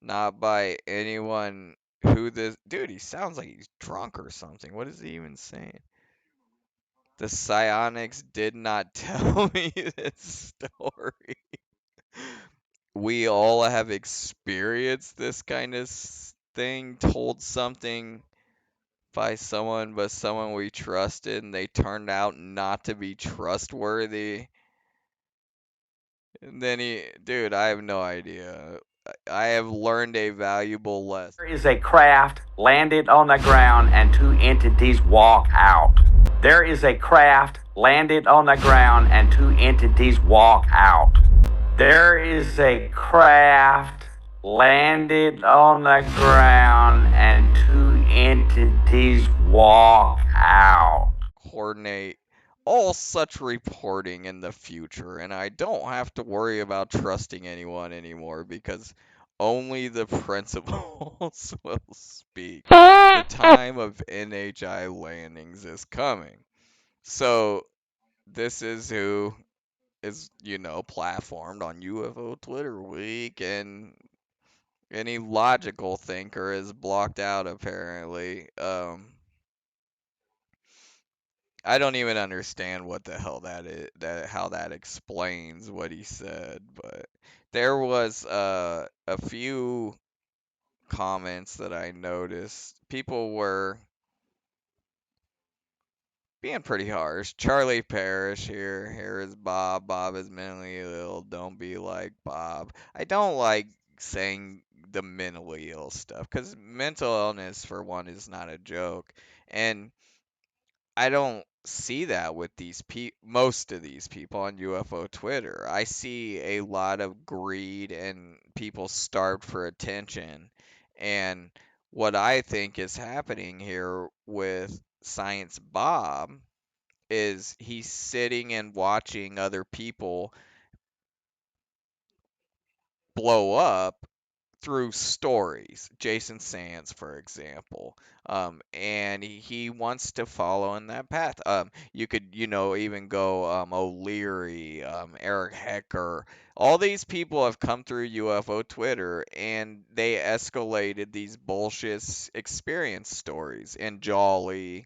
not by anyone who this dude, he sounds like he's drunk or something. What is he even saying? The psionics did not tell me this story. We all have experienced this kind of thing, told something by someone, but someone we trusted, and they turned out not to be trustworthy. And then dude, I have no idea. I have learned a valuable lesson. There is a craft landed on the ground and two entities walk out. There is a craft landed on the ground and two entities walk out. There is a craft landed on the ground and two entities walk out. Coordinate all such reporting in the future, and I don't have to worry about trusting anyone anymore because only the principals will speak. The time of NHI landings is coming. So this is who is, platformed on UFO Twitter Week, and any logical thinker is blocked out apparently. I don't even understand what the hell that is, that how that explains what he said, but there was a few comments that I noticed. People were being pretty harsh. Charlie Parrish here. Here is Bob. Bob is mentally ill. Don't be like Bob. I don't like saying the mentally ill stuff because mental illness, for one, is not a joke. And I don't see that with most of these people on UFO Twitter. I see a lot of greed and people starved for attention. And what I think is happening here with Science Bob is he's sitting and watching other people blow up through stories. Jason Sands, for example. And he wants to follow in that path. You could, even go O'Leary, Eric Hecker. All these people have come through UFO Twitter and they escalated these bullshit experience stories. And Jolly,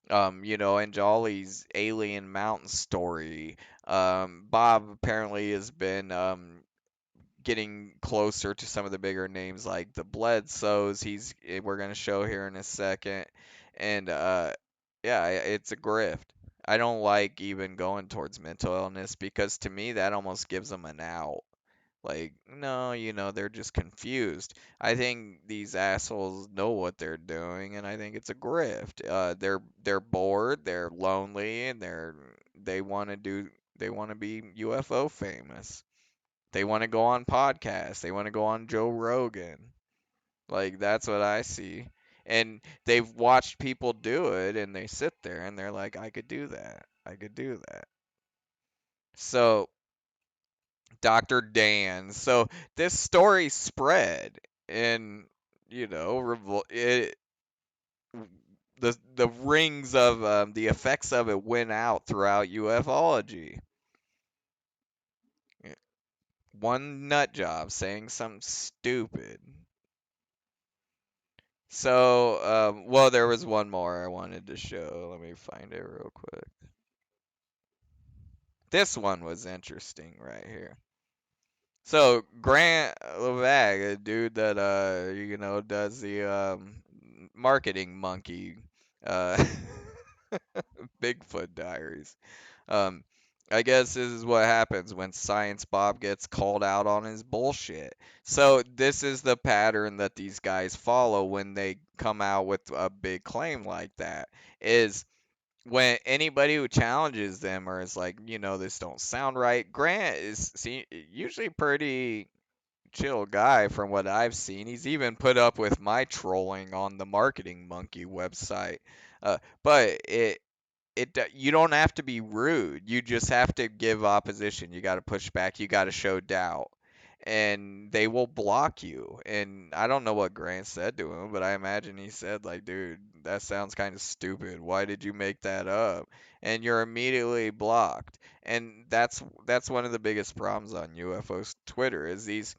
and Jolly's Alien Mountain story. Bob apparently has been getting closer to some of the bigger names like the Bledsoes. We're gonna show here in a second, and yeah, it's a grift. I don't like even going towards mental illness because to me that almost gives them an out. Like, no, they're just confused. I think these assholes know what they're doing, and I think it's a grift. They're bored, they're lonely, and they want to be UFO famous. They want to go on podcasts. They want to go on Joe Rogan. Like, that's what I see. And they've watched people do it, and they sit there and they're like, I could do that. I could do that. So, Dr. Dan. So, this story spread, and, the rings of the effects of it went out throughout ufology. one nut job saying something stupid. So, well, there was one more I wanted to show. Let me find it real quick. This one was interesting right here. So Grant Levag, a dude that does the marketing monkey, uh, Bigfoot Diaries. Um, I guess this is what happens when Science Bob gets called out on his bullshit. So this is the pattern that these guys follow when they come out with a big claim like that. Is when anybody who challenges them or is like, this don't sound right. Grant is usually pretty chill guy from what I've seen. He's even put up with my trolling on the Marketing Monkey website. But you don't have to be rude. You just have to give opposition. You got to push back. You got to show doubt, and they will block you. And I don't know what Grant said to him, but I imagine he said like, "Dude, that sounds kind of stupid. Why did you make that up?" And you're immediately blocked. And that's one of the biggest problems on UFO's Twitter is these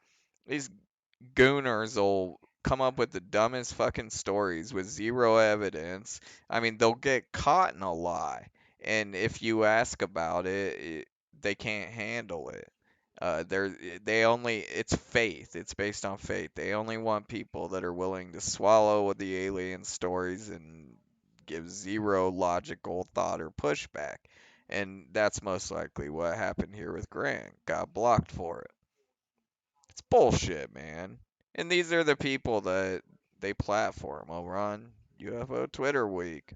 gooners will come up with the dumbest fucking stories with zero evidence. I mean, they'll get caught in a lie, and if you ask about it, they can't handle it. They only it's faith. It's based on faith. They only want people that are willing to swallow the alien stories and give zero logical thought or pushback. And that's most likely what happened here with Grant. Got blocked for it. It's bullshit, man. And these are the people that they platform over on UFO Twitter Week.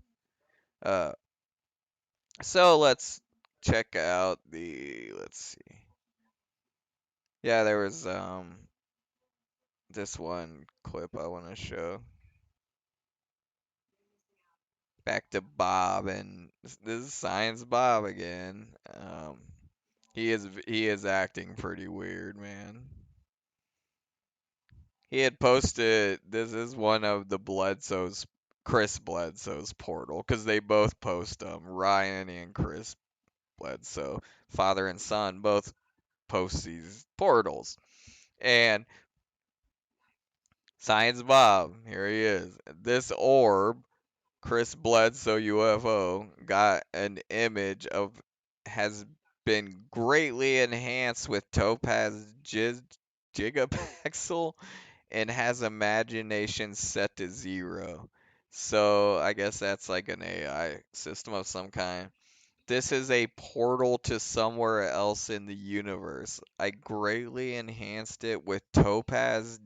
Uh, so let's check out let's see. Yeah, there was this one clip I want to show. Back to Bob, and this is Science Bob again. He is acting pretty weird, man. He had posted, this is one of the Chris Bledsoe's portal, because they both post them. Ryan and Chris Bledsoe, father and son, both post these portals. And Science Bob, here he is. This orb, Chris Bledsoe UFO, got an image of, has been greatly enhanced with topaz gigapixel and has imagination set to 0. So I guess that's like an AI system of some kind. This is a portal to somewhere else in the universe. I greatly enhanced it with topaz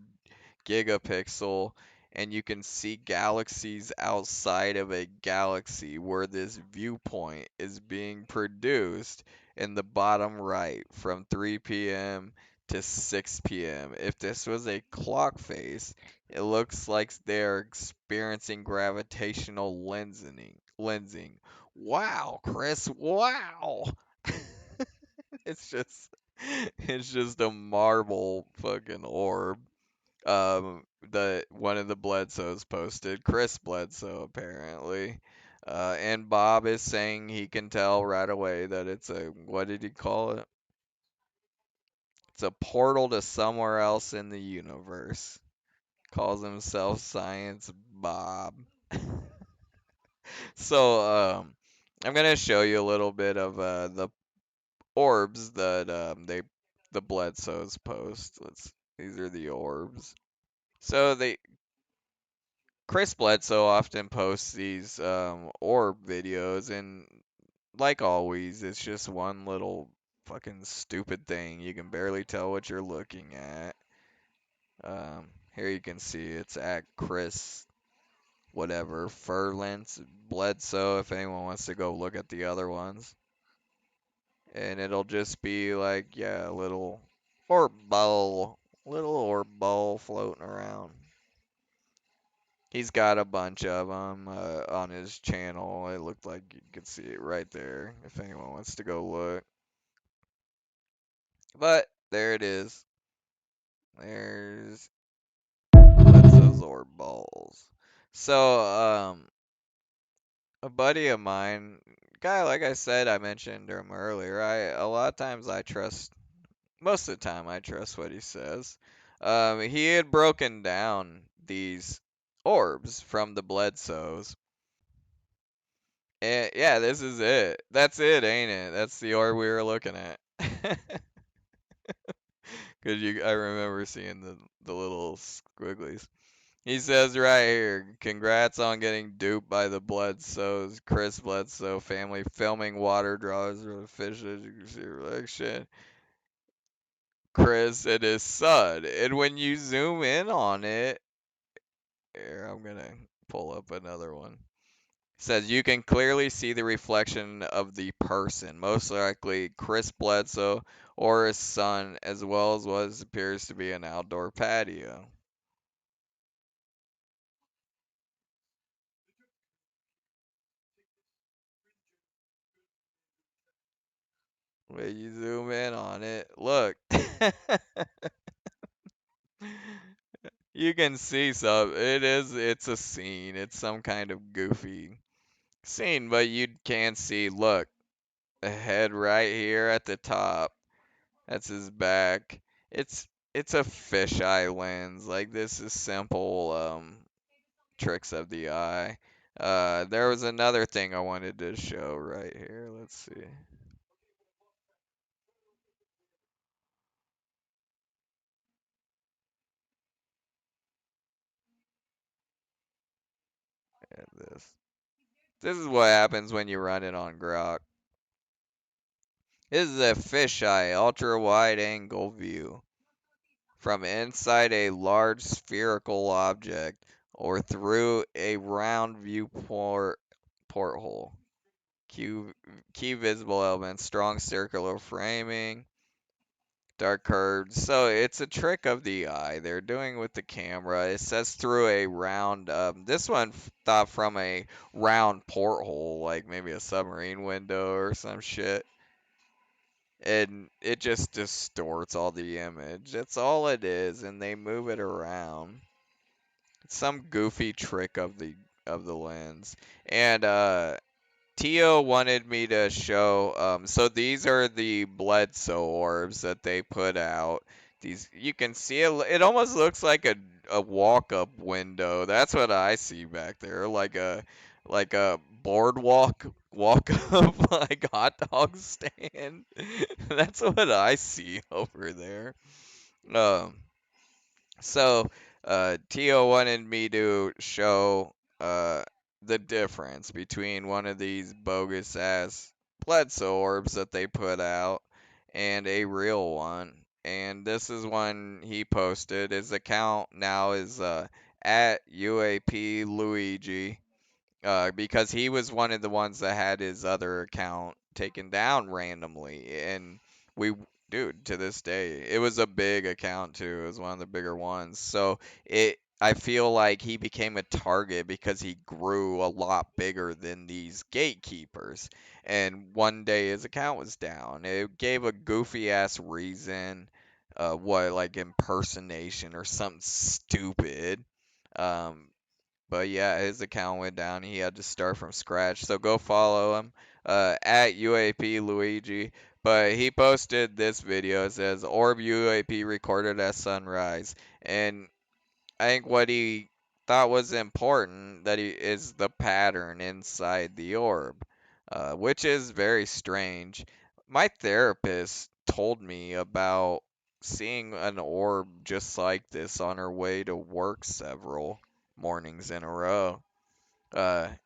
gigapixel, and you can see galaxies outside of a galaxy where this viewpoint is being produced in the bottom right from 3 p.m. to 6 p.m. If this was a clock face, it looks like they're experiencing gravitational lensing. Wow, Chris, wow. It's just it's just a marble fucking orb. The one of the Bledsoes posted, Chris Bledsoe apparently. And Bob is saying he can tell right away that it's a, what did he call it? It's a portal to somewhere else in the universe. Calls himself Science Bob. So, I'm gonna show you a little bit of the orbs that the Bledsoes post. These are the orbs. So Chris Bledsoe often posts these orb videos, and like always, it's just one little fucking stupid thing. You can barely tell what you're looking at. Here you can see it's at Chris whatever Furlance Bledsoe. If anyone wants to go look at the other ones, and it'll just be like, yeah, little orb ball floating around. He's got a bunch of them on his channel. It looked like you could see it right there if anyone wants to go look. But there it is. There's Bledsoe's orb balls. So, a buddy of mine, guy like I said, I mentioned him earlier. A lot of times I trust most of the time I trust what he says. He had broken down these orbs from the Bledsoes. And yeah, this is it. That's it, ain't it? That's the orb we were looking at. Cause I remember seeing the little squigglies. He says right here, congrats on getting duped by the Bledsoes, Chris Bledsoe family filming water draws for the fish as you can see reflection. Chris and his son. And when you zoom in on it, here, I'm gonna pull up another one. It says you can clearly see the reflection of the person, most likely Chris Bledsoe or his son, as well as what appears to be an outdoor patio. When you zoom in on it, look. You can see some. It's a scene. It's some kind of goofy scene, but you can see, look, a head right here at the top. That's his back. It's a fisheye lens. Like this is simple tricks of the eye. There was another thing I wanted to show right here. Let's see. Yeah, this. This is what happens when you run it on Grok. This is a fisheye ultra wide angle view from inside a large spherical object or through a round viewport porthole. Key visible elements, strong circular framing, dark curves. So it's a trick of the eye they're doing with the camera. It says through a round. This one thought from a round porthole, like maybe a submarine window or some shit. And it just distorts all the image. That's all it is, and they move it around. It's some goofy trick of the lens. And Tio wanted me to show. So these are the Bledsoe orbs that they put out. These you can see it. It almost looks like a walk-up window. That's what I see back there, like a boardwalk walk-up like hot dog stand. That's what I see over there. Um. So, Tio wanted me to show the difference between one of these bogus ass Bledsoe orbs that they put out and a real one. And this is one he posted. His account now is at UAP Luigi because he was one of the ones that had his other account taken down randomly. And we, dude, to this day, it was a big account too. It was one of the bigger ones. So I feel like he became a target because he grew a lot bigger than these gatekeepers. And one day his account was down. It gave a goofy ass reason, what, like impersonation or something stupid. Um, but yeah, his account went down. He had to start from scratch. So go follow him at UAP Luigi. But he posted this video. It says Orb UAP recorded at sunrise. And I think what he thought was important that he is the pattern inside the orb, which is very strange. My therapist told me about seeing an orb just like this on her way to work several mornings in a row.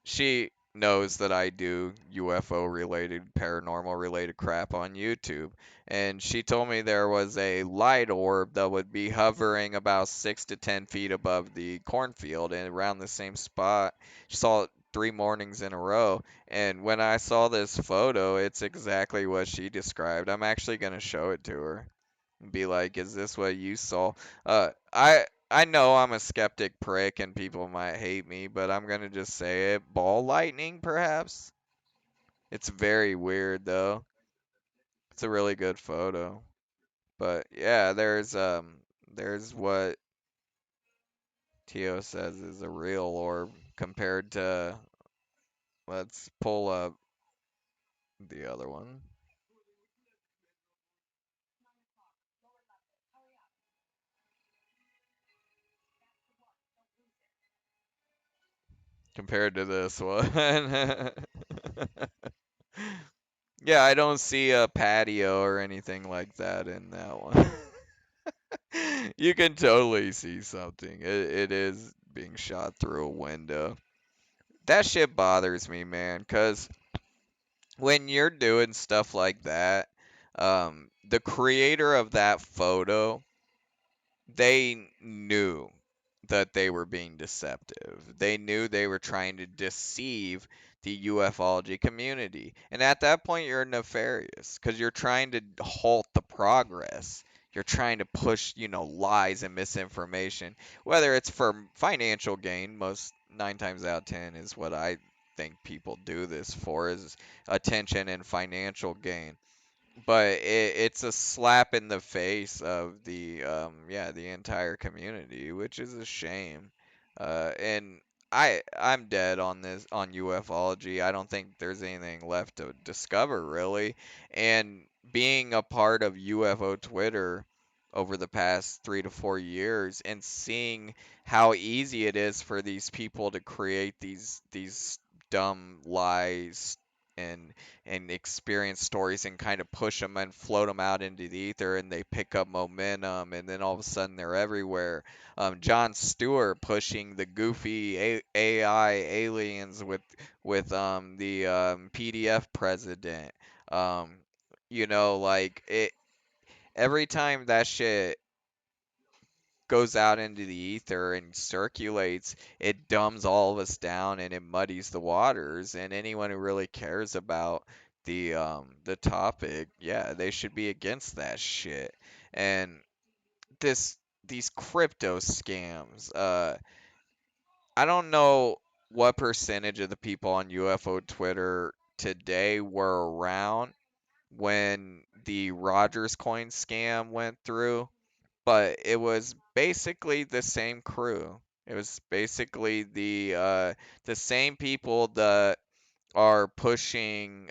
She knows that I do UFO related, paranormal related crap on YouTube. And she told me there was a light orb that would be hovering about 6 to 10 feet above the cornfield and around the same spot. She saw it 3 mornings in a row. And when I saw this photo, it's exactly what she described. I'm actually going to show it to her and be like, "Is this what you saw?" I know I'm a skeptic prick and people might hate me, but I'm gonna just say it. Ball lightning, perhaps? It's very weird though. It's a really good photo. But yeah, there's what Tio says is a real orb compared to, let's pull up the other one. compared to this one. Yeah, I don't see a patio or anything like that in that one. You can totally see something. It is being shot through a window. That shit bothers me, man, because when you're doing stuff like that, the creator of that photo, they knew that they were being deceptive. They knew they were trying to deceive the ufology community. And at that point, you're nefarious because you're trying to halt the progress. You're trying to push, lies and misinformation, whether it's for financial gain. Most 9 times out of 10 is what I think people do this for, is attention and financial gain, but it's a slap in the face of the entire community, which is a shame. And I'm dead on this, on ufology. I don't think there's anything left to discover, really. And being a part of UFO Twitter over the past 3 to 4 years and seeing how easy it is for these people to create these dumb lies and experience stories and kind of push them and float them out into the ether, and they pick up momentum, and then all of a sudden they're everywhere. John Stewart pushing the goofy AI aliens with the PDF president. Um, like it, every time that shit goes out into the ether and circulates, it dumbs all of us down and it muddies the waters. And anyone who really cares about the topic, yeah, they should be against that shit. And this these crypto scams, I don't know what percentage of the people on UFO Twitter today were around when the Rogers coin scam went through, but it was basically the same crew. It was basically the same people that are pushing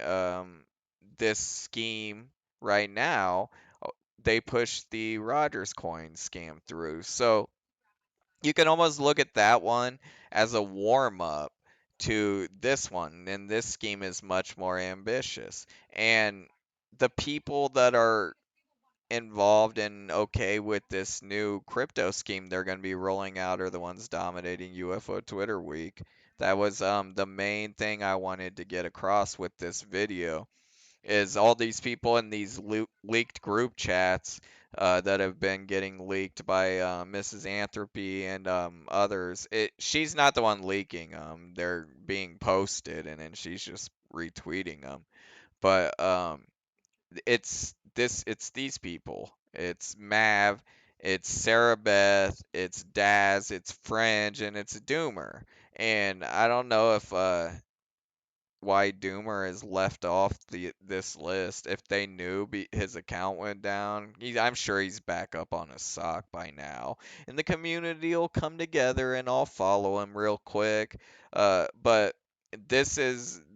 this scheme right now. They pushed the Rogers coin scam through. So you can almost look at that one as a warm up to this one, and this scheme is much more ambitious. And the people that are involved and okay with this new crypto scheme they're going to be rolling out are the ones dominating UFO Twitter week. That was the main thing I wanted to get across with this video, is all these people in these leaked group chats that have been getting leaked by Mrs. Anthropy and others. She's not the one leaking them. They're being posted and then she's just retweeting them. But it's these people. It's Mav, it's Sarah Beth, it's Daz, it's Fringe, and it's Doomer. And I don't know if why Doomer is left off this list. If they knew his account went down, I'm sure he's back up on his sock by now, and the community will come together and I'll follow him real quick. But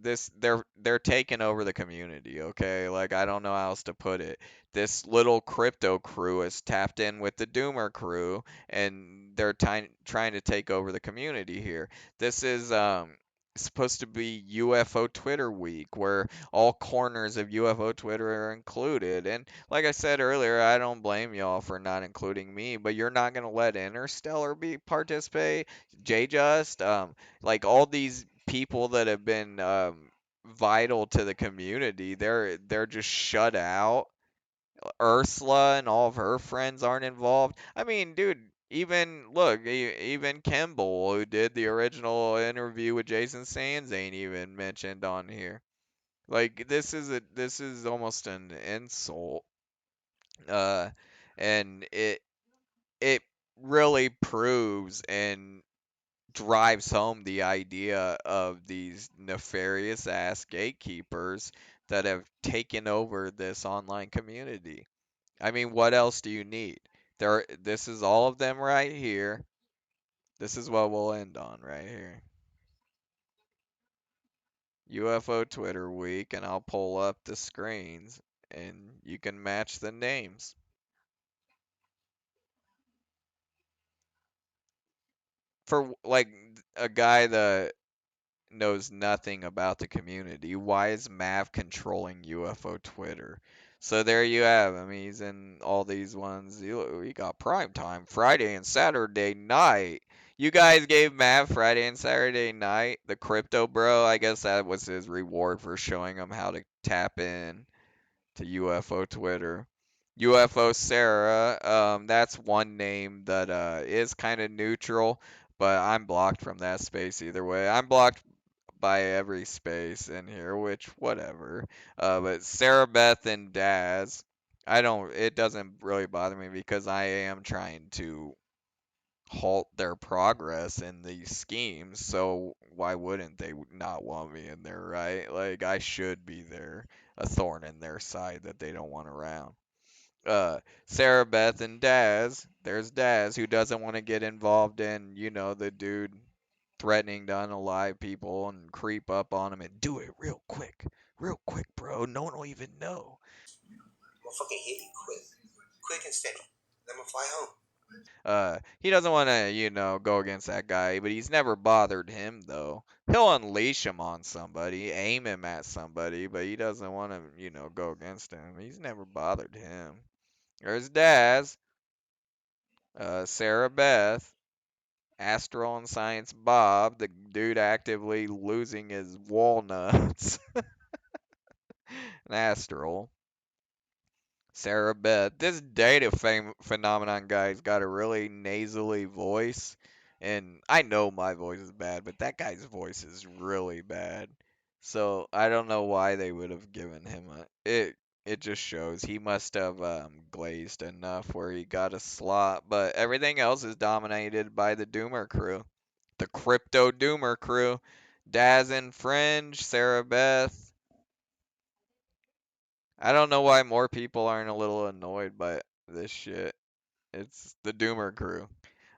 they're taking over the community, okay? Like, I don't know how else to put it. This little crypto crew is tapped in with the Doomer crew, and they're trying to take over the community here. This is supposed to be UFO Twitter week, where all corners of UFO Twitter are included. And like I said earlier, I don't blame y'all for not including me, but you're not gonna let Interstellar be participate, J Just, like all these people that have been vital to the community, they're just shut out. Ursula and all of her friends aren't involved. I mean, dude, even look, even Kimball, who did the original interview with Jason Sands, ain't even mentioned on here. Like, this is almost an insult. Uh, and it really proves and drives home the idea of these nefarious ass gatekeepers that have taken over this online community. I mean, what else do you need? This is all of them right here. This is what we'll end on right here. UFO Twitter week, and I'll pull up the screens, and you can match the names. For like a guy that knows nothing about the community. Why is Mav controlling UFO Twitter? So there you have him. He's in all these ones. He got prime time Friday and Saturday night. You guys gave Mav Friday and Saturday night, the crypto bro. I guess that was his reward for showing him how to tap in to UFO Twitter. UFO Sarah, that's one name that is kind of neutral, but I'm blocked from that space either way. I'm blocked by every space in here, which whatever. But Sarah Beth and Daz, it doesn't really bother me because I am trying to halt their progress in these schemes, so why wouldn't they not want me in there, right? Like, I should be there, a thorn in their side that they don't want around. Sarah Beth and Daz, there's Daz who doesn't want to get involved in, the dude threatening to unalive people and creep up on him and do it real quick, bro. No one will even know. I'm gonna fucking hit you quick and steady. Then I'm gonna fly home. He doesn't want to, go against that guy, but he's never bothered him though. He'll unleash him on somebody, aim him at somebody, but he doesn't want to, go against him. He's never bothered him. There's Daz, Sarah Beth, Astral and Science Bob, the dude actively losing his walnuts. Astral. Sarah Beth. This data phenomenon guy's got a really nasally voice. And I know my voice is bad, but that guy's voice is really bad. So I don't know why they would have given him it just shows he must have glazed enough where he got a slot, but everything else is dominated by the Doomer crew. The Crypto Doomer crew. Daz and Fringe, Sarah Beth, I don't know why more people aren't a little annoyed by this shit. It's the Doomer crew.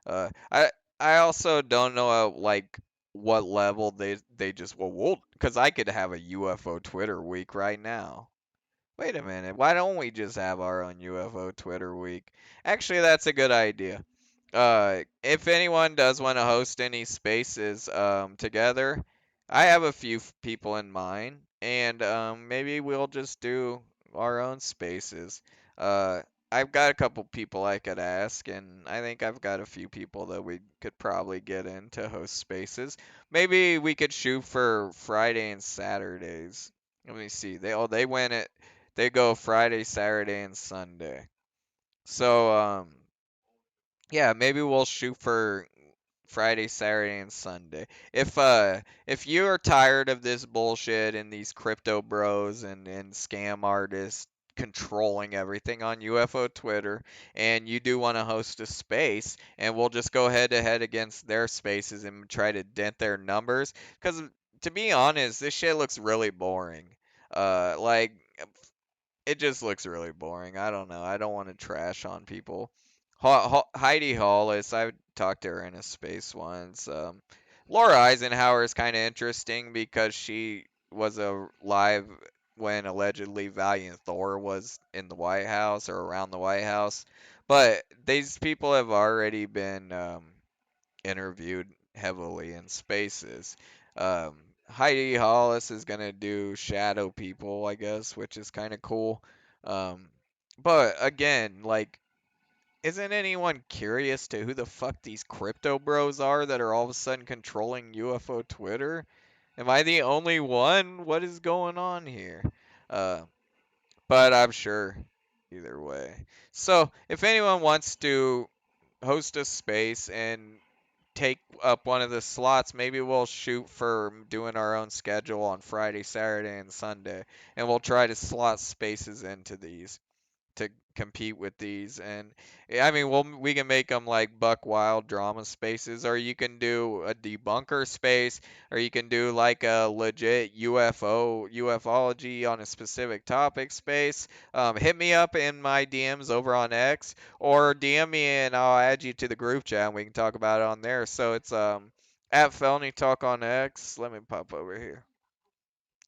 I also don't know like what level they just well, because I could have a UFO Twitter week right now. Wait a minute, why don't we just have our own UFO Twitter week? Actually, that's a good idea. If anyone does want to host any spaces together, I have a few people in mind, and maybe we'll just do our own spaces. Uh, I've got a couple people I could ask, and I think I've got a few people that we could probably get in to host spaces. Maybe we could shoot for Friday and Saturdays. Let me see. They win it. They go Friday, Saturday, and Sunday. So yeah, maybe we'll shoot for Friday, Saturday, and Sunday. If you are tired of this bullshit and these crypto bros and scam artists controlling everything on UFO Twitter, and you do want to host a space, and we'll just go head to head against their spaces and try to dent their numbers, because to be honest, this shit looks really boring. Like it just looks really boring. I don't know. I don't want to trash on people. Heidi Hollis, I talked to her in a space once. Laura Eisenhower is kind of interesting because she was alive when allegedly Valiant Thor was in the White House or around the White House. But these people have already been interviewed heavily in spaces. Um, Heidi Hollis is gonna do Shadow People, I guess, which is kind of cool. Um, but again, like, isn't anyone curious to who the fuck these crypto bros are that are all of a sudden controlling UFO Twitter? Am I the only one? What is going on here? Uh, but I'm sure either way. So if anyone wants to host a space and take up one of the slots, maybe we'll shoot for doing our own schedule on Friday, Saturday, and Sunday, and we'll try to slot spaces into these to compete with these. And I mean, we can make them like Buck Wild drama spaces, or you can do a debunker space, or you can do like a legit ufology on a specific topic space. Hit me up in my DMs over on X, or DM me and I'll add you to the group chat and we can talk about it on there. So it's at Felony Talk on X. Let me pop over here.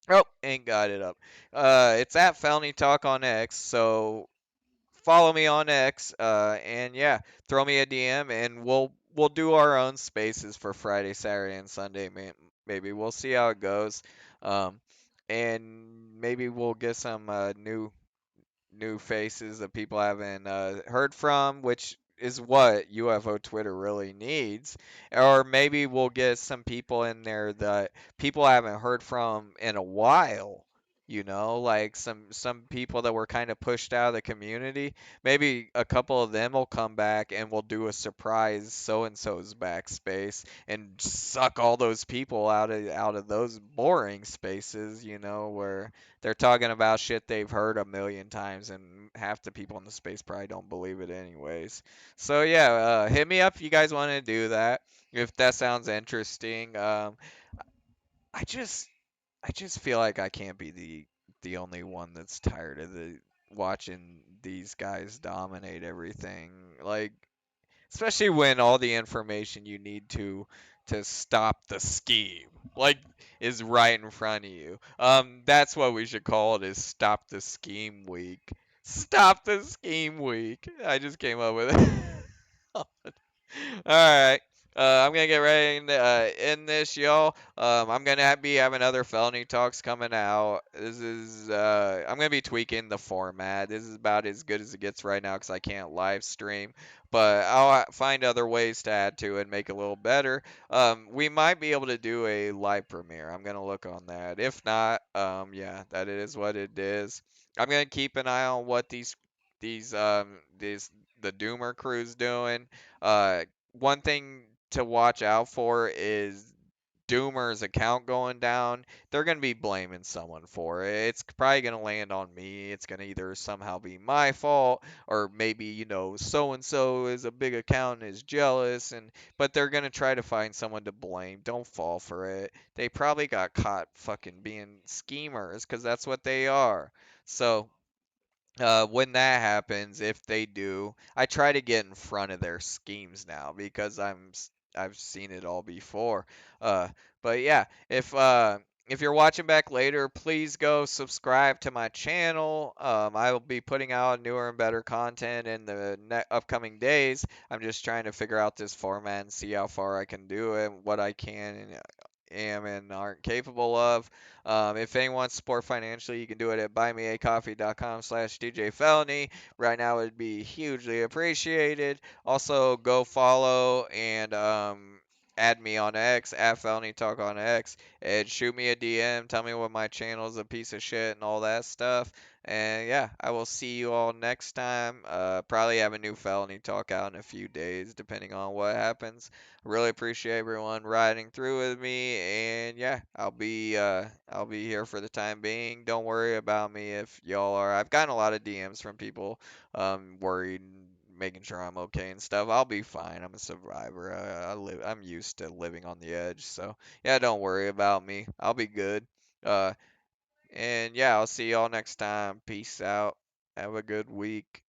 Oh, ain't got it up. It's at Felony Talk on X. So follow me on X, and yeah, throw me a DM, and we'll do our own spaces for Friday, Saturday, and Sunday, maybe we'll see how it goes. Um, and maybe we'll get some new faces that people haven't heard from, which is what UFO Twitter really needs. Or maybe we'll get some people in there that people haven't heard from in a while. You know, like some people that were kind of pushed out of the community. Maybe a couple of them will come back and we'll do a surprise so and so's backspace and suck all those people out of those boring spaces. You know, where they're talking about shit they've heard a million times, and half the people in the space probably don't believe it anyways. So yeah, hit me up if you guys want to do that. If that sounds interesting. I just I just feel like I can't be the only one that's tired of watching these guys dominate everything. Like especially when all the information you need to stop the scheme like is right in front of you. That's what we should call it, is stop the scheme week. Stop the scheme week. I just came up with it. All right. I'm gonna get ready and end this, y'all. I'm gonna be having other felony talks coming out. This is I'm gonna be tweaking the format. This is about as good as it gets right now because I can't live stream, but I'll find other ways to add to it and make it a little better. We might be able to do a live premiere. I'm gonna look on that. If not, yeah, that is what it is. I'm gonna keep an eye on what these the Doomer crew's doing. One thing to watch out for is Doomer's account going down. They're going to be blaming someone for it. It's probably going to land on me. It's going to either somehow be my fault, or maybe, so and so is a big account and is jealous, but they're going to try to find someone to blame. Don't fall for it. They probably got caught fucking being schemers because that's what they are. So, when that happens, if they do, I try to get in front of their schemes now because I've seen it all before. Uh, but yeah, if you're watching back later, please go subscribe to my channel. I will be putting out newer and better content in the upcoming days. I'm just trying to figure out this format and see how far I can do it, what I can and am and aren't capable of. If anyone wants support financially, you can do it at buymeacoffee.com/DJFelony. Right now, it would be hugely appreciated. Also, go follow and add me on X, at Felony Talk on X, and shoot me a DM. Tell me what my channel is a piece of shit and all that stuff. And yeah, I will see you all next time. Probably have a new Felony Talk out in a few days, depending on what happens. Really appreciate everyone riding through with me, and yeah, I'll be here for the time being. Don't worry about me if y'all are. I've gotten a lot of DMs from people worried and making sure I'm okay and stuff. I'll be fine. I'm a survivor. I'm used to living on the edge, so yeah, don't worry about me. I'll be good. Uh, and yeah, I'll see y'all next time. Peace out. Have a good week.